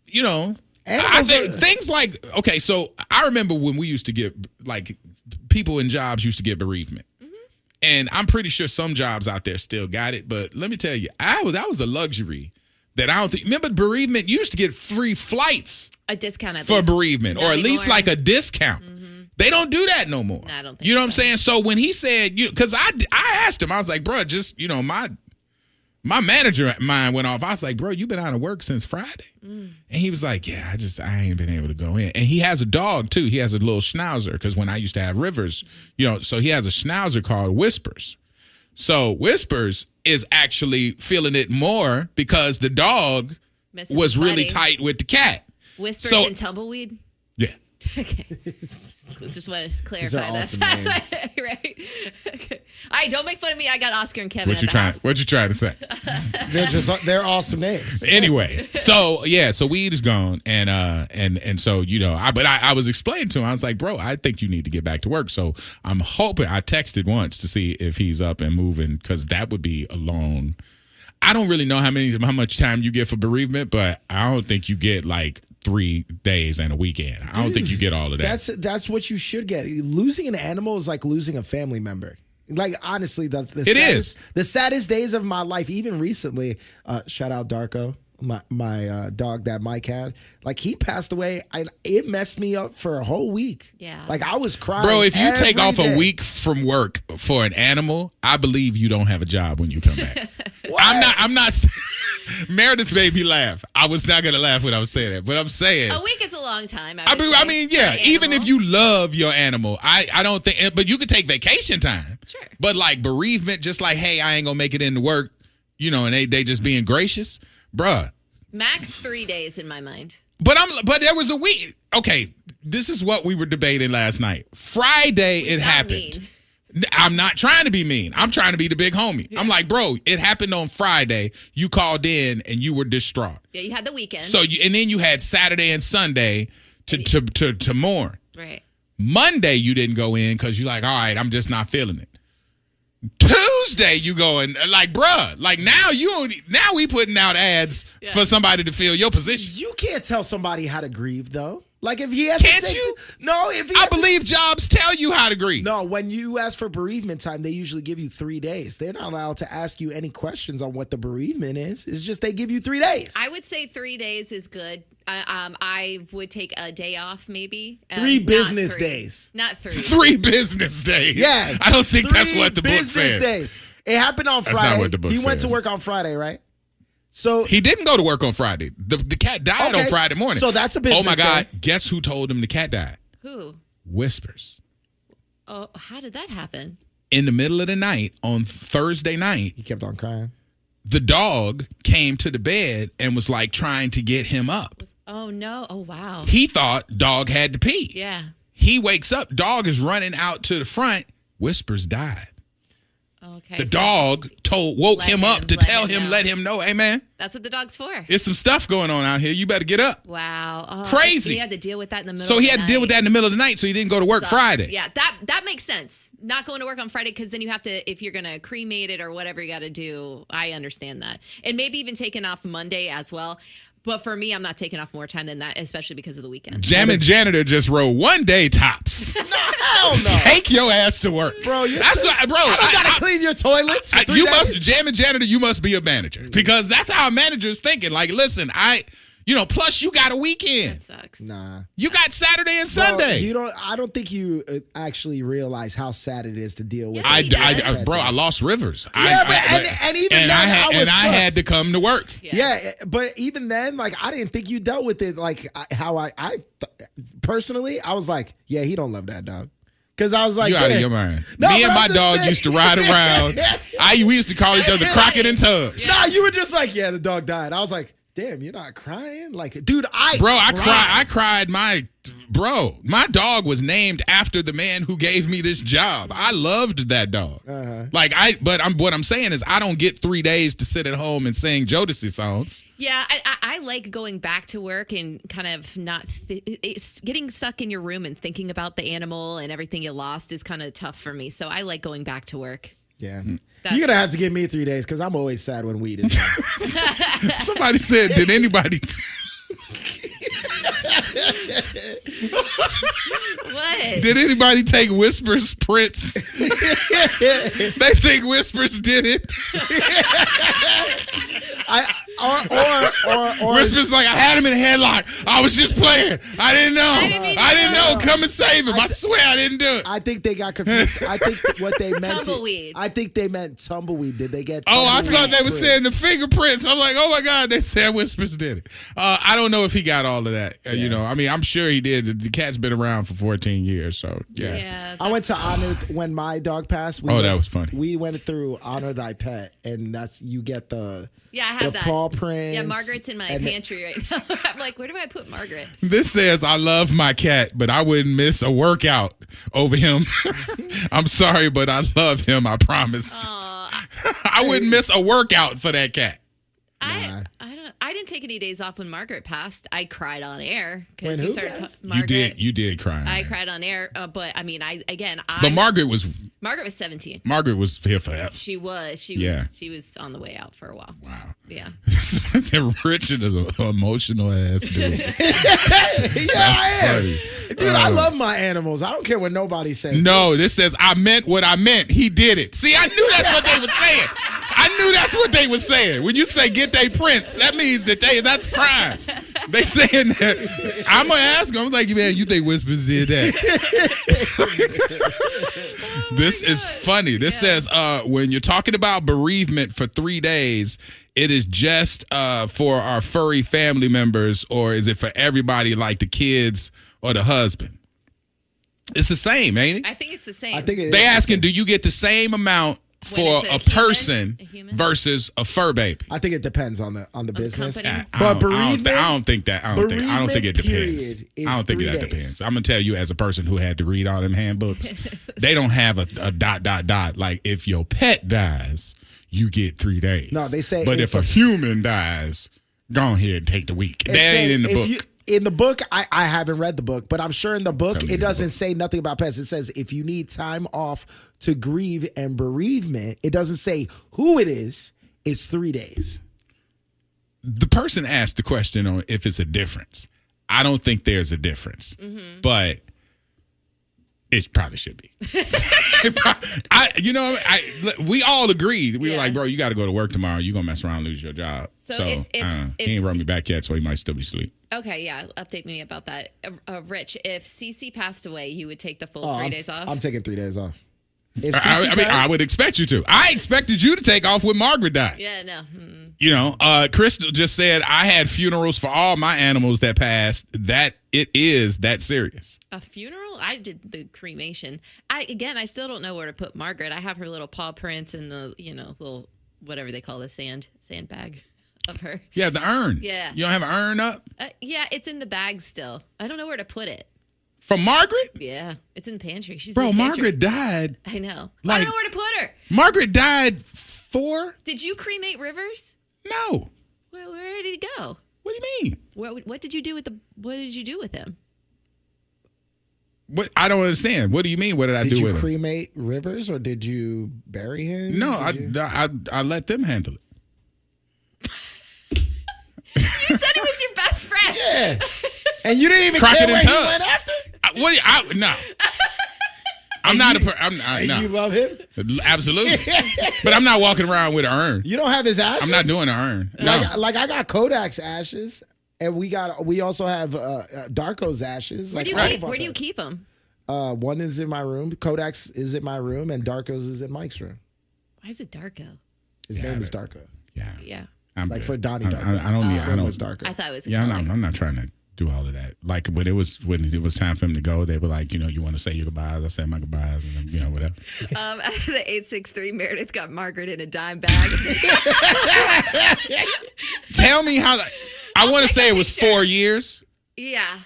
you know, I think things like, okay, so I remember when we used to get, like, people in jobs used to get bereavement. Mm-hmm. And I'm pretty sure some jobs out there still got it. But let me tell you, that was a luxury. That I don't think. Remember, bereavement, you used to get free flights. A discount at for least. bereavement, or at least like a discount. Mm-hmm. They don't do that no more. No, I don't think you know what I'm saying? So when he said, because I asked him, I was like, bro, just, you know, my manager mind went off. I was like, bro, you been out of work since Friday? And he was like, yeah, I ain't been able to go in. And he has a dog too. He has a little schnauzer, because when I used to have Rivers, you know, so he has a schnauzer called Whispers. So Whispers is actually feeling it more because the dog was really tight with the cat. Whispers and Tumbleweed? Yeah. Okay. Just want to clarify that. Awesome right? Okay. All right, don't make fun of me. I got Oscar and Kevin. What you trying to say? They're awesome names. Anyway, so Weed is gone, and so, you know, I was explaining to him, I was like, bro, I think you need to get back to work. So I'm hoping, I texted once to see if he's up and moving, because that would be a long. I don't really know how much time you get for bereavement, but I don't think you get like 3 days and a weekend. I don't think you get all of that. That's what you should get. Losing an animal is like losing a family member. Like, honestly, the saddest days of my life, even recently, shout out Darko, my dog that Mike had. Like, he passed away. It messed me up for a whole week. Yeah. Like, I was crying. Bro, if you take off a week from work for an animal, I believe you don't have a job when you come back. I'm not Meredith made me laugh. I was not going to laugh when I was saying that, but I'm saying a week is a long time. I mean, yeah, even if you love your animal, I don't think, but you could take vacation time. Sure. But like bereavement, just like, hey, I ain't going to make it into work, you know, and they just being gracious, bruh. Max 3 days in my mind. But there was a week. Okay, this is what we were debating last night. Friday it happened. Mean. I'm not trying to be mean. I'm trying to be the big homie. Yeah. I'm like, bro, it happened on Friday. You called in and you were distraught. Yeah, you had the weekend. So and then you had Saturday and Sunday to mourn. Right. Monday you didn't go in because you're like, all right, I'm just not feeling it. Tuesday you going like, bruh, like now we putting out ads for somebody to fill your position. You can't tell somebody how to grieve though. Like if he has Can't you? No, I believe jobs tell you how to grieve. No, when you ask for bereavement time, they usually give you 3 days. They're not allowed to ask you any questions on what the bereavement is. It's just they give you 3 days. I would say 3 days is good. I would take a day off maybe. 3 business days. Not 3. 3 business days. Yeah. I don't think that's what the book says. 3 business days. It happened on Friday. That's not what the book says. He went to work on Friday, right? So he didn't go to work on Friday. The cat died on Friday morning. So that's a business. Oh my God! day. Guess who told him the cat died? Who? Whispers. Oh, how did that happen? In the middle of the night on Thursday night, he kept on crying. The dog came to the bed and was like trying to get him up. Oh no! Oh wow! He thought dog had to pee. Yeah. He wakes up. Dog is running out to the front. Whispers died. Okay. The dog woke him up to tell him, let him know, hey, man. That's what the dog's for. There's some stuff going on out here. You better get up. Wow. Oh, crazy. He had to deal with that in the middle of the night. So he had to deal with that in the middle of the night, so he didn't go to work Friday. Yeah, that makes sense. Not going to work on Friday because then you have to, if you're going to cremate it or whatever you got to do, I understand that. And maybe even taking off Monday as well. But for me, I'm not taking off more time than that, especially because of the weekend. Jammin' Janitor just wrote 1 day tops. Hell no. Take your ass to work. Bro, I gotta clean your toilets for 3 days. Jammin' Janitor, you must be a manager. Because that's how a manager is thinking. Like, listen, Plus you got a weekend. That sucks. Nah. You got Saturday and Sunday. I don't think you actually realize how sad it is to deal with. Bro, I lost Rivers. And even then, I had to come to work. Yeah, but even then, like, I didn't think you dealt with it like how I personally, I was like, yeah, he don't love that dog. Because I was like, you out of your mind. No, me and my dog used to ride around. We used to call each other Crockett and Tubbs. Nah, you were just like, yeah, the dog died. I was like, damn, you're not crying? Like, dude, I cried. My dog was named after the man who gave me this job. I loved that dog. What I'm saying is I don't get 3 days to sit at home and sing Jodeci songs. Yeah, I like going back to work and kind of not it's getting stuck in your room and thinking about the animal and everything you lost is kind of tough for me. So I like going back to work. Yeah. You're going to have to give me 3 days because I'm always sad when weed is gone. Somebody said, did anybody... What? Did anybody take Whisper's prints? They think Whispers did it. Or Whisper's like, I had him in a headlock. I was just playing. I didn't know. I didn't know. Come and save him. I swear I didn't do it. I think they got confused. I think what they meant. Tumbleweed. I think they meant tumbleweed. Did they get? I thought they were saying the fingerprints. I'm like, oh my God, they said Whispers did it. I don't know if he got all of that. I'm sure he did. The cat's been around for 14 years, so yeah. I went to honor when my dog passed. That was funny. We went through honor thy pet, and you get the I have that paw prints. Yeah, Margaret's in my pantry right now. I'm like, where do I put Margaret? This says I love my cat, but I wouldn't miss a workout over him. I'm sorry, but I love him. I promise. I wouldn't miss a workout for that cat. I didn't take any days off when Margaret passed. I cried on air because you started. You did cry. I cried on air, but I mean, But Margaret was 17. Margaret was here forever. She was. She was on the way out for a while. Wow. Yeah. Richard is an emotional ass dude. I am. Dude, I love my animals. I don't care what nobody says. No, this says I meant what I meant. He did it. See, I knew that's what they were saying. I knew that's what they were saying. When you say get they prints, that means that's crime. They saying that. I'm gonna ask them. I'm like, man, you think Whispers did that? This is funny. This says when you're talking about bereavement for 3 days, it is just for our furry family members, or is it for everybody, like the kids or the husband? It's the same, ain't it? I think it's the same. I think it is. They asking, do you get the same amount for a person versus a fur baby? I think it depends on the business. But bereavement, I don't think that. I don't think it depends. I don't think that depends. I'm gonna tell you, as a person who had to read all them handbooks, they don't have a ... Like if your pet dies, you get 3 days. No, they say. But if a human dies, go ahead and take the week. That ain't in the book. In the book, I haven't read the book, but I'm sure in the book it doesn't say nothing about pets. It says if you need time off to grieve and bereavement, it doesn't say who it is. It's 3 days. The person asked the question on if it's a difference. I don't think there's a difference, but it probably should be. We all agreed. We were like, bro, you got to go to work tomorrow. You're going to mess around and lose your job. So he ain't wrote me back yet, so he might still be asleep. Okay, yeah. Update me about that. Rich, if Cece passed away, you would take the full 3 days off? I'm taking 3 days off. I would expect you to. I expected you to take off when Margaret died. Yeah, no. Crystal just said, I had funerals for all my animals that passed. That it is that serious. A funeral? I did the cremation. I still don't know where to put Margaret. I have her little paw prints and the, little, whatever they call the sandbag of her. Yeah, the urn. Yeah. You don't have an urn up? Yeah, it's in the bag still. I don't know where to put it. From Margaret? Yeah, it's in the pantry. Margaret died. I know. I don't know where to put her. Margaret died for? Did you cremate Rivers? No. Well, where did he go? What do you mean? What did you do with him? What? I don't understand. What do you mean? What did I do with him? Did you cremate Rivers or did you bury him? No, I let them handle it. You said he was your best friend. Yeah. And you didn't even care where he went after? No. I'm not no. You love him? Absolutely. But I'm not walking around with an urn. You don't have his ashes? I'm not doing an urn. No. Like I got Kodak's ashes. And we also have Darko's ashes. Where do you keep them? One is in my room. Kodak's is in my room, and Darko's is in Mike's room. Why is it Darko? His name is Darko. Yeah. I'm like good. for Donnie Darko. I don't need. I don't. Darko. I thought it was. I'm not trying to do all of that. Like when it was time for him to go, they were like, you want to say your goodbyes. I said my goodbyes, and then, whatever. After the 863, Meredith got Margaret in a dime bag. Tell me how. I want to say it was 4 years. Yeah.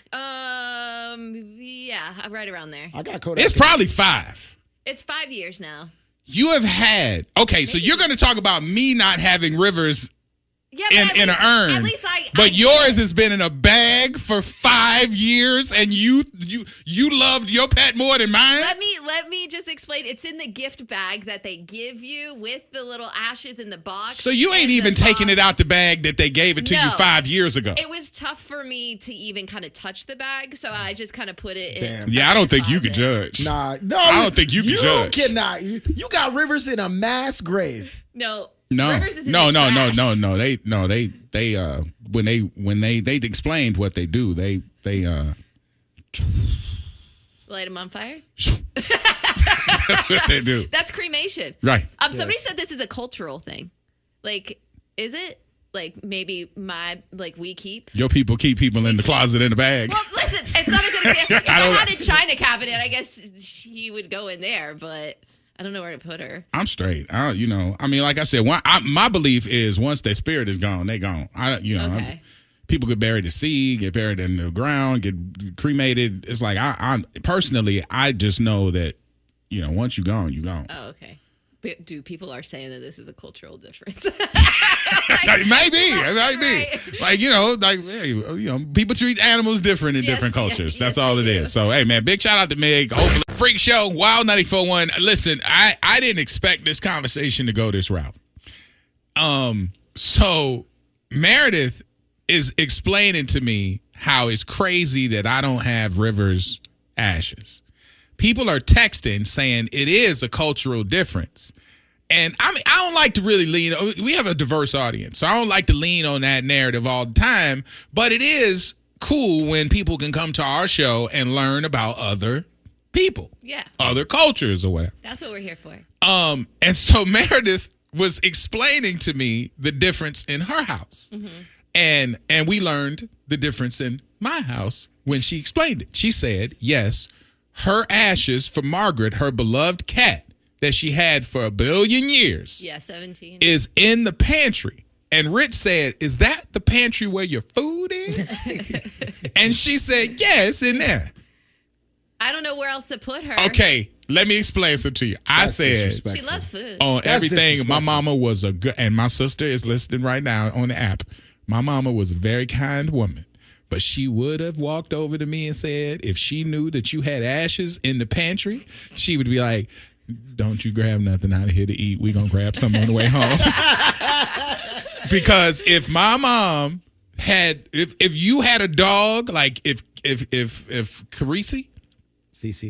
Yeah, right around there. I got Kodak. It's probably 5. It's 5 years now. You have had so you're going to talk about me not having Rivers in an urn. At least but yours has been in a bag for 5 years, and you loved your pet more than mine. Let me just explain. It's in the gift bag that they give you with the little ashes in the box. So you ain't even taking it out the bag that they gave it to you 5 years ago. It was tough for me to even kind of touch the bag, so I just kind of put it in. Yeah, I don't think you could judge. No, I don't think you can judge. You cannot. You got Rivers in a mass grave. No. No, Rivers is in no, the trash. no. They when they explained what they do, they light them on fire. That's what they do. That's cremation, right? Somebody said this is a cultural thing. Like, is it? Like maybe we keep your people keep people in the closet in the bag. Well, listen, it's not going to be. If I had a china cabinet, I guess she would go in there, but. I don't know where to put her. I'm straight. I mean, like I said, my belief is once their spirit is gone, they gone. People get buried at sea, get buried in the ground, get cremated. It's like I personally, I just know that, once you're gone, you're gone. Oh, okay. People are saying that this is a cultural difference. Maybe. Like, people treat animals different in different cultures. That's all it is. So, hey, man, big shout out to Meg. Hopefully, Freak Show, Wild 94.1. Listen, I didn't expect this conversation to go this route. So Meredith is explaining to me how it's crazy that I don't have Rivers' ashes. People are texting saying it is a cultural difference. And I don't like to really lean. We have a diverse audience, so I don't like to lean on that narrative all the time. But it is cool when people can come to our show and learn about other people, other cultures or whatever. That's what we're here for. And so Meredith was explaining to me the difference in her house, and we learned the difference in my house when she explained it. She said, yes, her ashes for Margaret, her beloved cat, that she had for a billion years. Yeah, 17. Is in the pantry. And Rich said, is that the pantry where your food is? And she said, yeah, it's in there. I don't know where else to put her. Okay, let me explain something to you. I said, she loves food. On everything, my mama was a good, and my sister is listening right now on the app. My mama was a very kind woman. But she would have walked over to me and said, if she knew that you had ashes in the pantry, she would be like, don't you grab nothing out of here to eat. We're going to grab some on the way home. Because if my mom had, if you had a dog, like if Khaleesi, if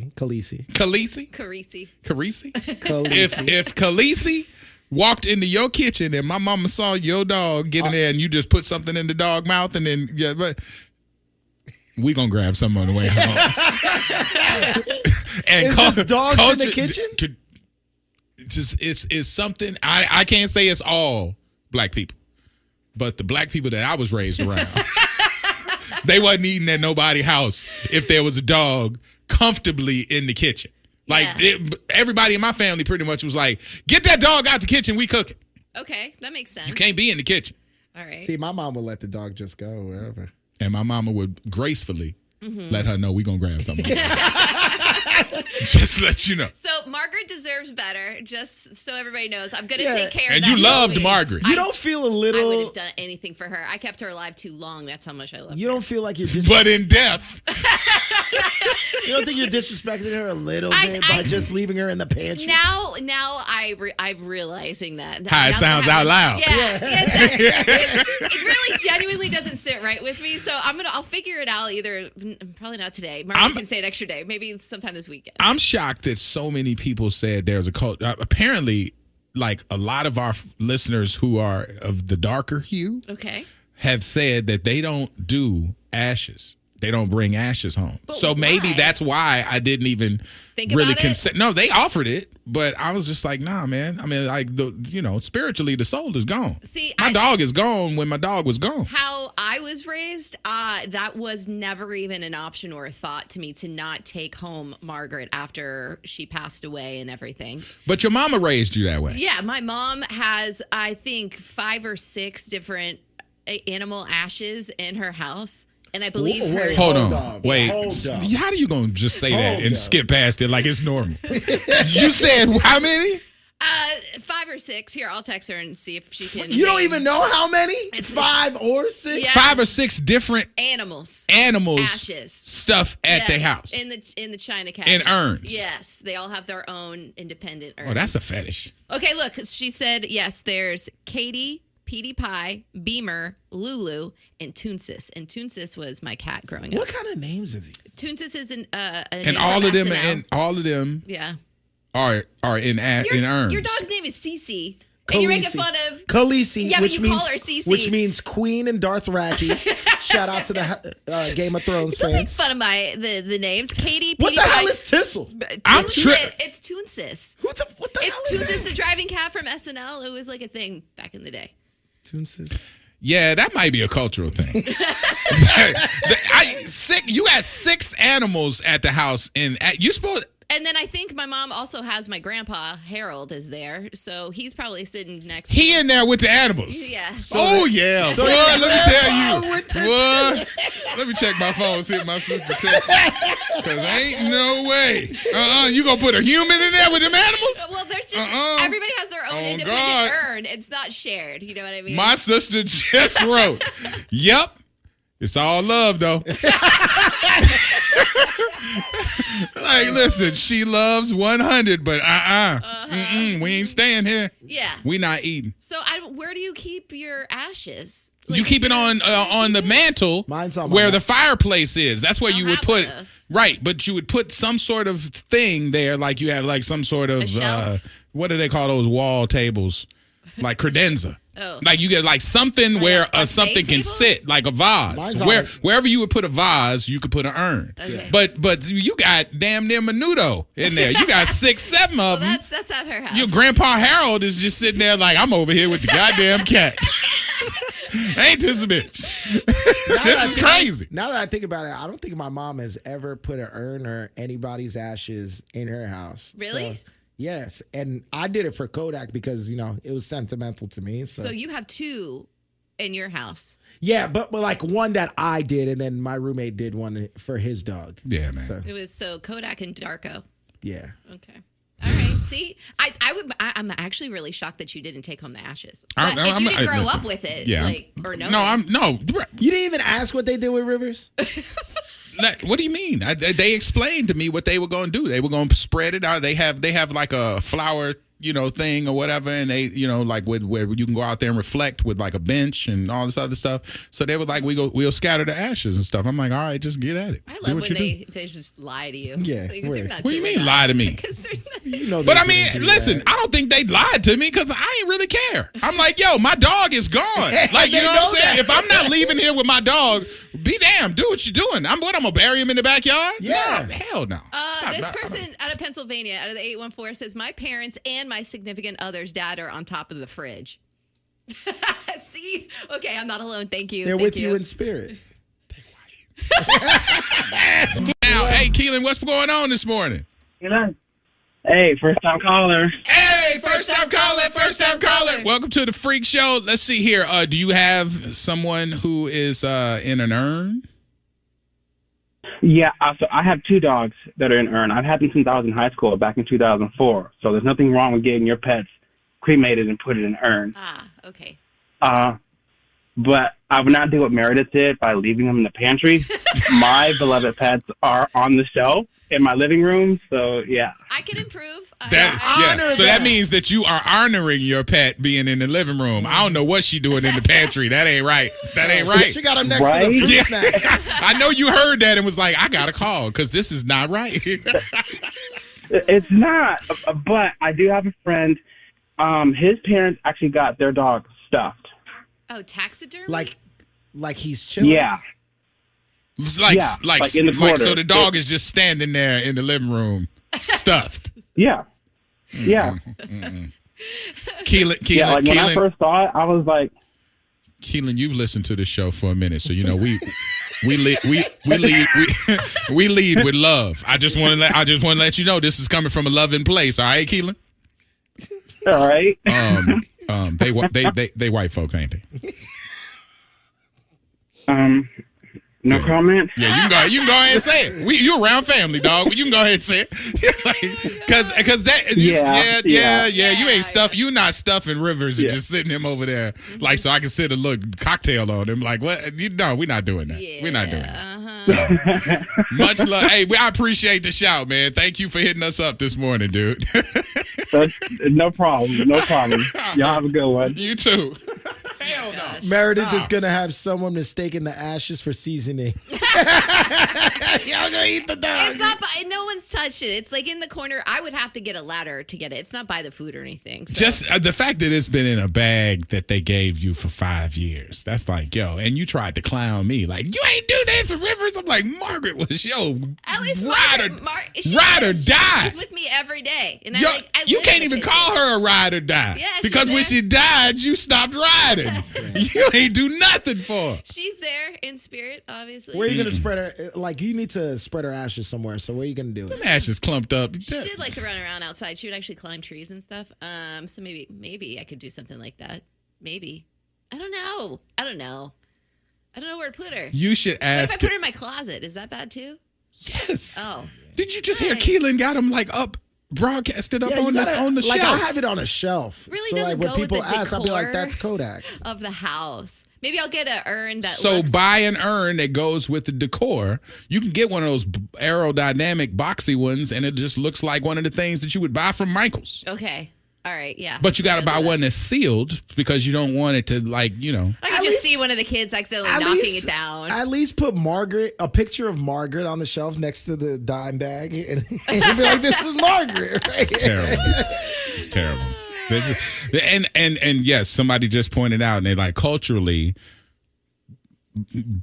Khaleesi walked into your kitchen and my mama saw your dog get in there and you just put something in the dog mouth and then we gonna grab something on the way home. And is dogs in the kitchen? It's something I can't say it's all black people, but the black people that I was raised around, they wasn't eating at nobody's house if there was a dog comfortably in the kitchen. Like everybody in my family pretty much was like, get that dog out the kitchen, we cooking. Okay, that makes sense. You can't be in the kitchen. All right. See, my mom would let the dog just go wherever. And my mama would gracefully let her know we gonna grab something. Just let you know. So Margaret deserves better, just so everybody knows. I'm going to take care of that. And you loved Margaret. You don't feel a little... I wouldn't have done anything for her. I kept her alive too long. That's how much I love her. You don't feel like you're But in death. You don't think you're disrespecting her a little bit by just leaving her in the pantry? Now I'm realizing that. How it sounds out loud. Yeah. It really genuinely doesn't sit right with me. So I'll figure it out either, probably not today. Margaret can say an extra day. Maybe sometime this weekend. I'm shocked that so many people said there's a cult. Apparently, like a lot of our listeners who are of the darker hue have said that they don't do ashes. They don't bring ashes home. But so maybe why? that's why I didn't even Think really about it? consider. No, they offered it, but I was just like, nah, man. I mean, like spiritually, the soul is gone. See, my dog is gone when my dog was gone. How I was raised, that was never even an option or a thought to me to not take home Margaret after she passed away and everything. But your mama raised you that way. Yeah, my mom has, I think, 5 or 6 different animal ashes in her house. And I believe her. Hold on. Wait. How are you going to just say that and skip past it like it's normal? You said how many? 5 or 6. Here, I'll text her and see if she can. You don't even know how many? It's 5 or 6? Yeah. 5 or 6 different animals. Ashes. Stuff at their house. In the china cabinet. In urns. Yes. They all have their own independent urns. Oh, that's a fetish. Okay, look. She said, yes, there's Katie, Petey Pie, Beamer, Lulu, and Toonsis. And Toonsis was my cat growing up. What kind of names are these? Toonsis is and all of them, yeah, are in urns. Your dog's name is Cece. And you're making fun of Khaleesi, yeah, which but you means call her Cece. which means Queen and Dothraki. Shout out to the Game of Thrones Don't fans. make fun of the names. Katie, what Petey the Pie, hell is Tissel? It's Toonsis. What the hell it's is Toonsis, the driving cat from SNL. It was like a thing back in the day. Toonsis. Yeah, that might be a cultural thing. You got 6 animals at the house, and you supposed. And then I think my mom also has my grandpa, Harold, is there. So he's probably sitting next He in there with the animals. Yeah. Yeah. Boy, let me tell you. Boy, let me check my phone, see if my sister texts. Because ain't no way. You going to put a human in there with them animals? Well, there's just, everybody has their own independent urn. It's not shared. You know what I mean? My sister just wrote, yep. It's all love, though. Like, listen, she loves 100, but we ain't staying here. Yeah. We not eating. So where do you keep your ashes? You keep it on the mantle. Mine's on where the fireplace is. That's where you would put right, but you would put some sort of thing there, like you have like some sort of what do they call those wall tables? Like credenza. Oh. Like you get like something where something can sit, like a vase. Wherever you would put a vase, you could put an urn. Okay. But you got damn near menudo in there. You got 6, 7 of them. That's at her house. Your grandpa Harold is just sitting there like, I'm over here with the goddamn cat. Ain't this a bitch? This is crazy. Now that I think about it, I don't think my mom has ever put an urn or anybody's ashes in her house. Really? So, yes, and I did it for Kodak because, it was sentimental to me. So you have 2 in your house. Yeah, but like one that I did, and then my roommate did one for his dog. Yeah, man. So, it was Kodak and Darko. Yeah. Okay. All right. See, I'm actually really shocked that you didn't take home the ashes. But if you didn't grow up with it, or no. No. You didn't even ask what they did with Rivers? What do you mean? They explained to me what they were going to do. They were going to spread it out. They have like a flower, thing or whatever, and they, like where you can go out there and reflect with like a bench and all this other stuff. So they were like, we'll scatter the ashes and stuff. I'm like, all right, just get at it. I love when they just lie to you. Yeah. Like, what do you mean lie to me? But I mean, listen, I don't think they lied to me because I ain't really care. I'm like, yo, my dog is gone. Like, you know what I'm saying? If I'm not leaving here with my dog, be damned, do what you're doing. I'm gonna bury him in the backyard? Yeah. No, hell no. This person out of Pennsylvania, out of the 814, says, my parents and my significant other's dad are on top of the fridge. See? Okay, I'm not alone. Thank you. They're with you in spirit. Now, hey, Keelan, what's going on this morning? Keelan. Hey, first time caller. Hey, first time caller. Welcome to the Freak Show. Let's see here. Do you have someone who is in an urn? Yeah, so I have 2 dogs that are in urn. I've had them since I was in high school, back in 2004. So there's nothing wrong with getting your pets cremated and put it in an urn. Okay. But I would not do what Meredith did by leaving them in the pantry. My beloved pets are on the shelf in my living room, so yeah. I can improve. So that means that you are honoring your pet being in the living room. I don't know what she doing in the pantry. That ain't right. She got him next to the fruit snacks. I know you heard that and was like, I got to call because this is not right. It's not, but I do have a friend. His parents actually got their dog stuffed. Oh, taxidermy? Like Like he's chilling? Yeah. It's like in the corner. So the dog is just standing there in the living room, stuffed. Yeah. Yeah. Keelan, when I first saw it, I was like, Keelan, you've listened to this show for a minute, so you know we lead with love. I just want to let you know this is coming from a loving place. All right, Keelan. All right. They white folks, ain't they? No comment. Yeah, you can go ahead and say it. You around family, dog. You can go ahead and say it. Because that. You ain't stuff. You not stuffing Rivers and just sitting him over there like so I can sit a little cocktail on him. Like what? No, we're not doing that. We're not doing that. Much love. Hey, I appreciate the shout, man. Thank you for hitting us up this morning, dude. No problem. No problem. Y'all have a good one. You too. Hell no. Meredith is going to have someone mistaking the ashes for seasoning. Y'all gonna eat the dog. It's not by, no one's touched it. It's like in the corner. I would have to get a ladder to get it. It's not by the food or anything. So. Just the fact that it's been in a bag that they gave you for 5 years. That's like, yo, and you tried to clown me. Like, you ain't do that for Rivers. I'm like, Margaret was, at least ride or die. She's with me every day. And you can't even call her a ride or die. Yeah, because when she died, you stopped riding. You ain't do nothing for her. She's there in spirit, obviously. Where are you going to spread her? Like, you need to spread her ashes somewhere. So where are you going to do it? Them ashes clumped up. She did like to run around outside. She would actually climb trees and stuff. So maybe I could do something like that. Maybe. I don't know. I don't know where to put her. You should ask. What if I put her in my closet? Is that bad too? Yes. Oh. Did you just hear Keelan got him like up? Broadcasted up on the like shelf. I have it on a shelf. Really so doesn't like go when people with the ask, I'll be like, decor "That's Kodak of the house." Maybe I'll get an urn that. So buy an urn that goes with the decor. You can get one of those aerodynamic boxy ones, and it just looks like one of the things that you would buy from Michael's. Okay. All right. Yeah. But you got to buy one that's sealed because you don't want it to I can just see one of the kids accidentally knocking it down. At least put a picture of Margaret on the shelf next to the dime bag, and be like, "This is Margaret." Right? It's terrible. It's terrible. This is, and yes, somebody just pointed out, and they like culturally,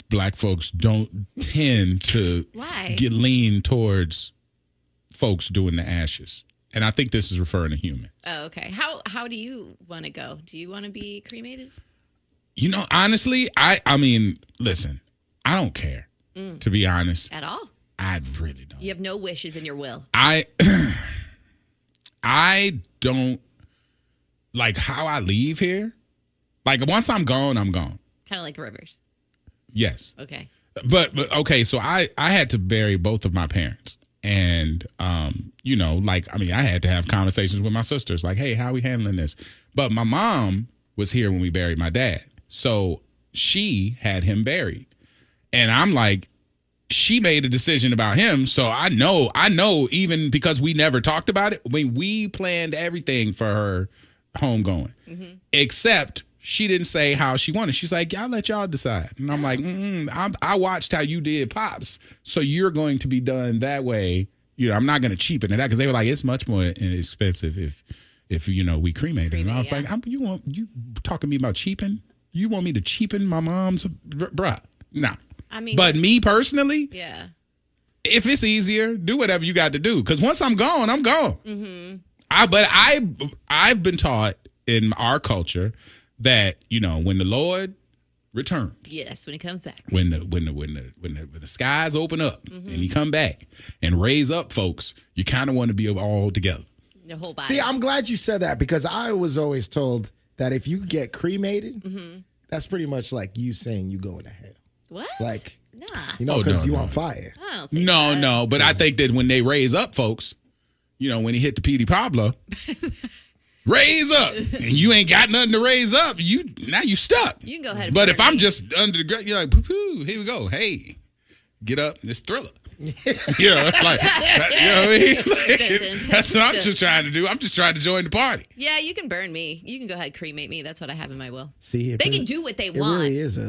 black folks don't tend to lean towards folks doing the ashes. And I think this is referring to human. Oh, okay. How do you want to go? Do you want to be cremated? Honestly, I mean, listen, I don't care, to be honest. At all? I really don't. You have no wishes in your will. I don't like how I leave here. Like once I'm gone, I'm gone. Kind of like Rivers. Yes. Okay. But okay, so I had to bury both of my parents. And, I had to have conversations with my sisters like, hey, how are we handling this? But my mom was here when we buried my dad. So she had him buried. And I'm like, she made a decision about him. So I know even because we never talked about it, we planned everything for her homegoing, except she didn't say how she wanted. She's like, I'll let y'all decide. And I'm like, I watched how you did Pops. So you're going to be done that way. I'm not going to cheapen it out because they were like, it's much more expensive if we cremate it. And I was like, you talking to me about cheapen? You want me to cheapen my mom's? Bruh, no. I mean, but me personally, yeah. If it's easier, do whatever you got to do. Because once I'm gone, I'm gone. Mm-hmm. I've been taught in our culture that when the Lord returns, yes, when he comes back, when the skies open up and he come back and raise up folks, you kind of want to be all together. The whole body. See, I'm glad you said that because I was always told that if you get cremated, that's pretty much like you saying you going to hell. What? Like, nah. because you on fire. I don't think that. No. But I think that when they raise up folks, when he hit the Petey Pablo. Raise up, and you ain't got nothing to raise up. Now you stuck. You can go ahead. But if I'm just under the ground, you're like, poo-poo, here we go. Hey, get up, it's Thriller. Like, you know what I mean? Like, that's what I'm just trying to do. I'm just trying to join the party. Yeah, you can burn me. You can go ahead and cremate me. That's what I have in my will. See, they can do what they want. It really is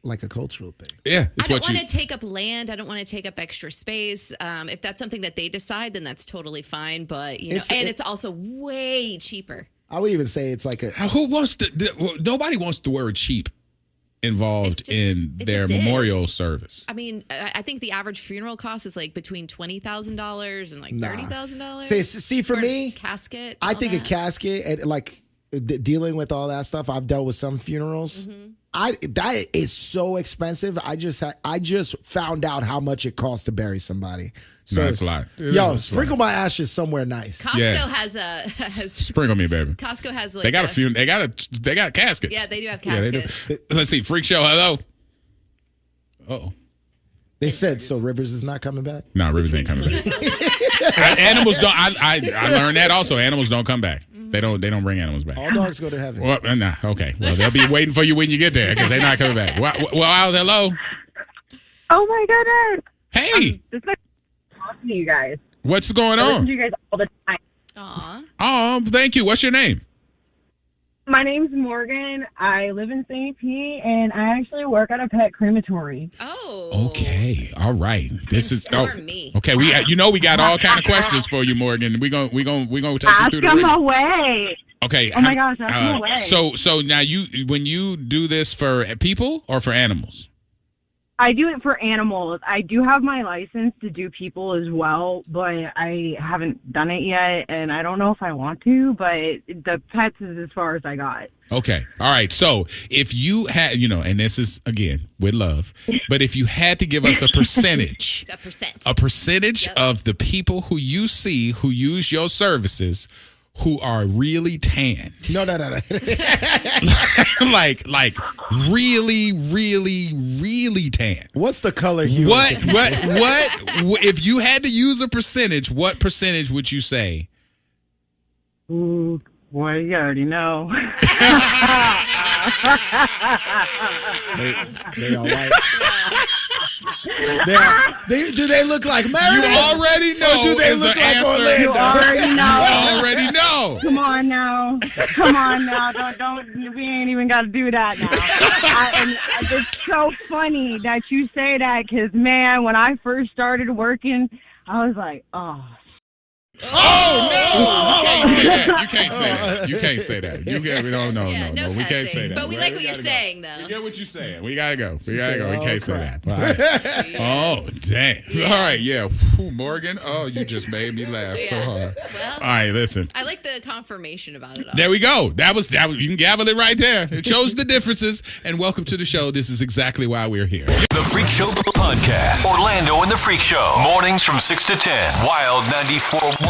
like a cultural thing. Yeah, I don't want to take up land. I don't want to take up extra space. If that's something that they decide, then that's totally fine. But it's also way cheaper. I would even say it's like who wants to? Nobody wants the word cheap. involved in their memorial service. I mean, I think the average funeral cost is like between $20,000 and like $30,000. See, for me, casket. I think a casket and like dealing with all that stuff. I've dealt with some funerals. That is so expensive. I just found out how much it costs to bury somebody. So no, it's a lot. Sprinkle my ashes somewhere nice. Costco has sprinkle me, baby. Costco has like they got they got caskets. Yeah, they do have caskets. Yeah, let's see, Freak Show. Hello. Uh-oh. They said so. Rivers is not coming back. No, Rivers ain't coming back. Animals don't. I learned that also. Animals don't come back. They don't bring animals back. All dogs go to heaven. Well, nah, okay. Well, they'll be waiting for you when you get there because they're not coming back. Well, hello. Oh my goodness. Hey. This is talking to you guys. What's going I on? listen to you guys all the time. Aw. Oh, thank you. What's your name? My name's Morgan. I live in St. Pete, and I actually work at a pet crematory. Oh. Okay. All right. This is me. Okay. We got all kind of questions for you, Morgan. We gonna take you through the Ask them ring. away. Okay. Oh my gosh, ask them away. So now when you do this for people or for animals? I do it for animals. I do have my license to do people as well, but I haven't done it yet, and I don't know if I want to, but the pets is as far as I got. Okay. All right. So if you had, and this is, again, with love, but if you had to give us a percentage, a percentage of the people who you see who use your services who are really tan. No. like really, really, really tan. What's the color hue? What if you had to use a percentage, what percentage would you say? Ooh, well, you already know. They all right. Do they look like Meredith? You already know. Or do they look like answer. Orlando? You already know. You already know. Come on now. Don't. We ain't even got to do that now. And it's so funny that you say that because, man, when I first started working, I was like, oh. Oh no! You can't say that. You can't say that. No. We can't say that. But we like what you're saying, though. We get what you're saying. We gotta go. We can't say that. Right. Oh dang! Yeah. All right, yeah. Ooh, Morgan. Oh, you just made me laugh so hard. Well, all right, listen. I like the confirmation about it all. There we go. That was. You can gavel it right there. It shows the differences. And welcome to the show. This is exactly why we're here. The Freak Show Podcast. Orlando and the Freak Show. Mornings from 6 to 10. Wild 94.1.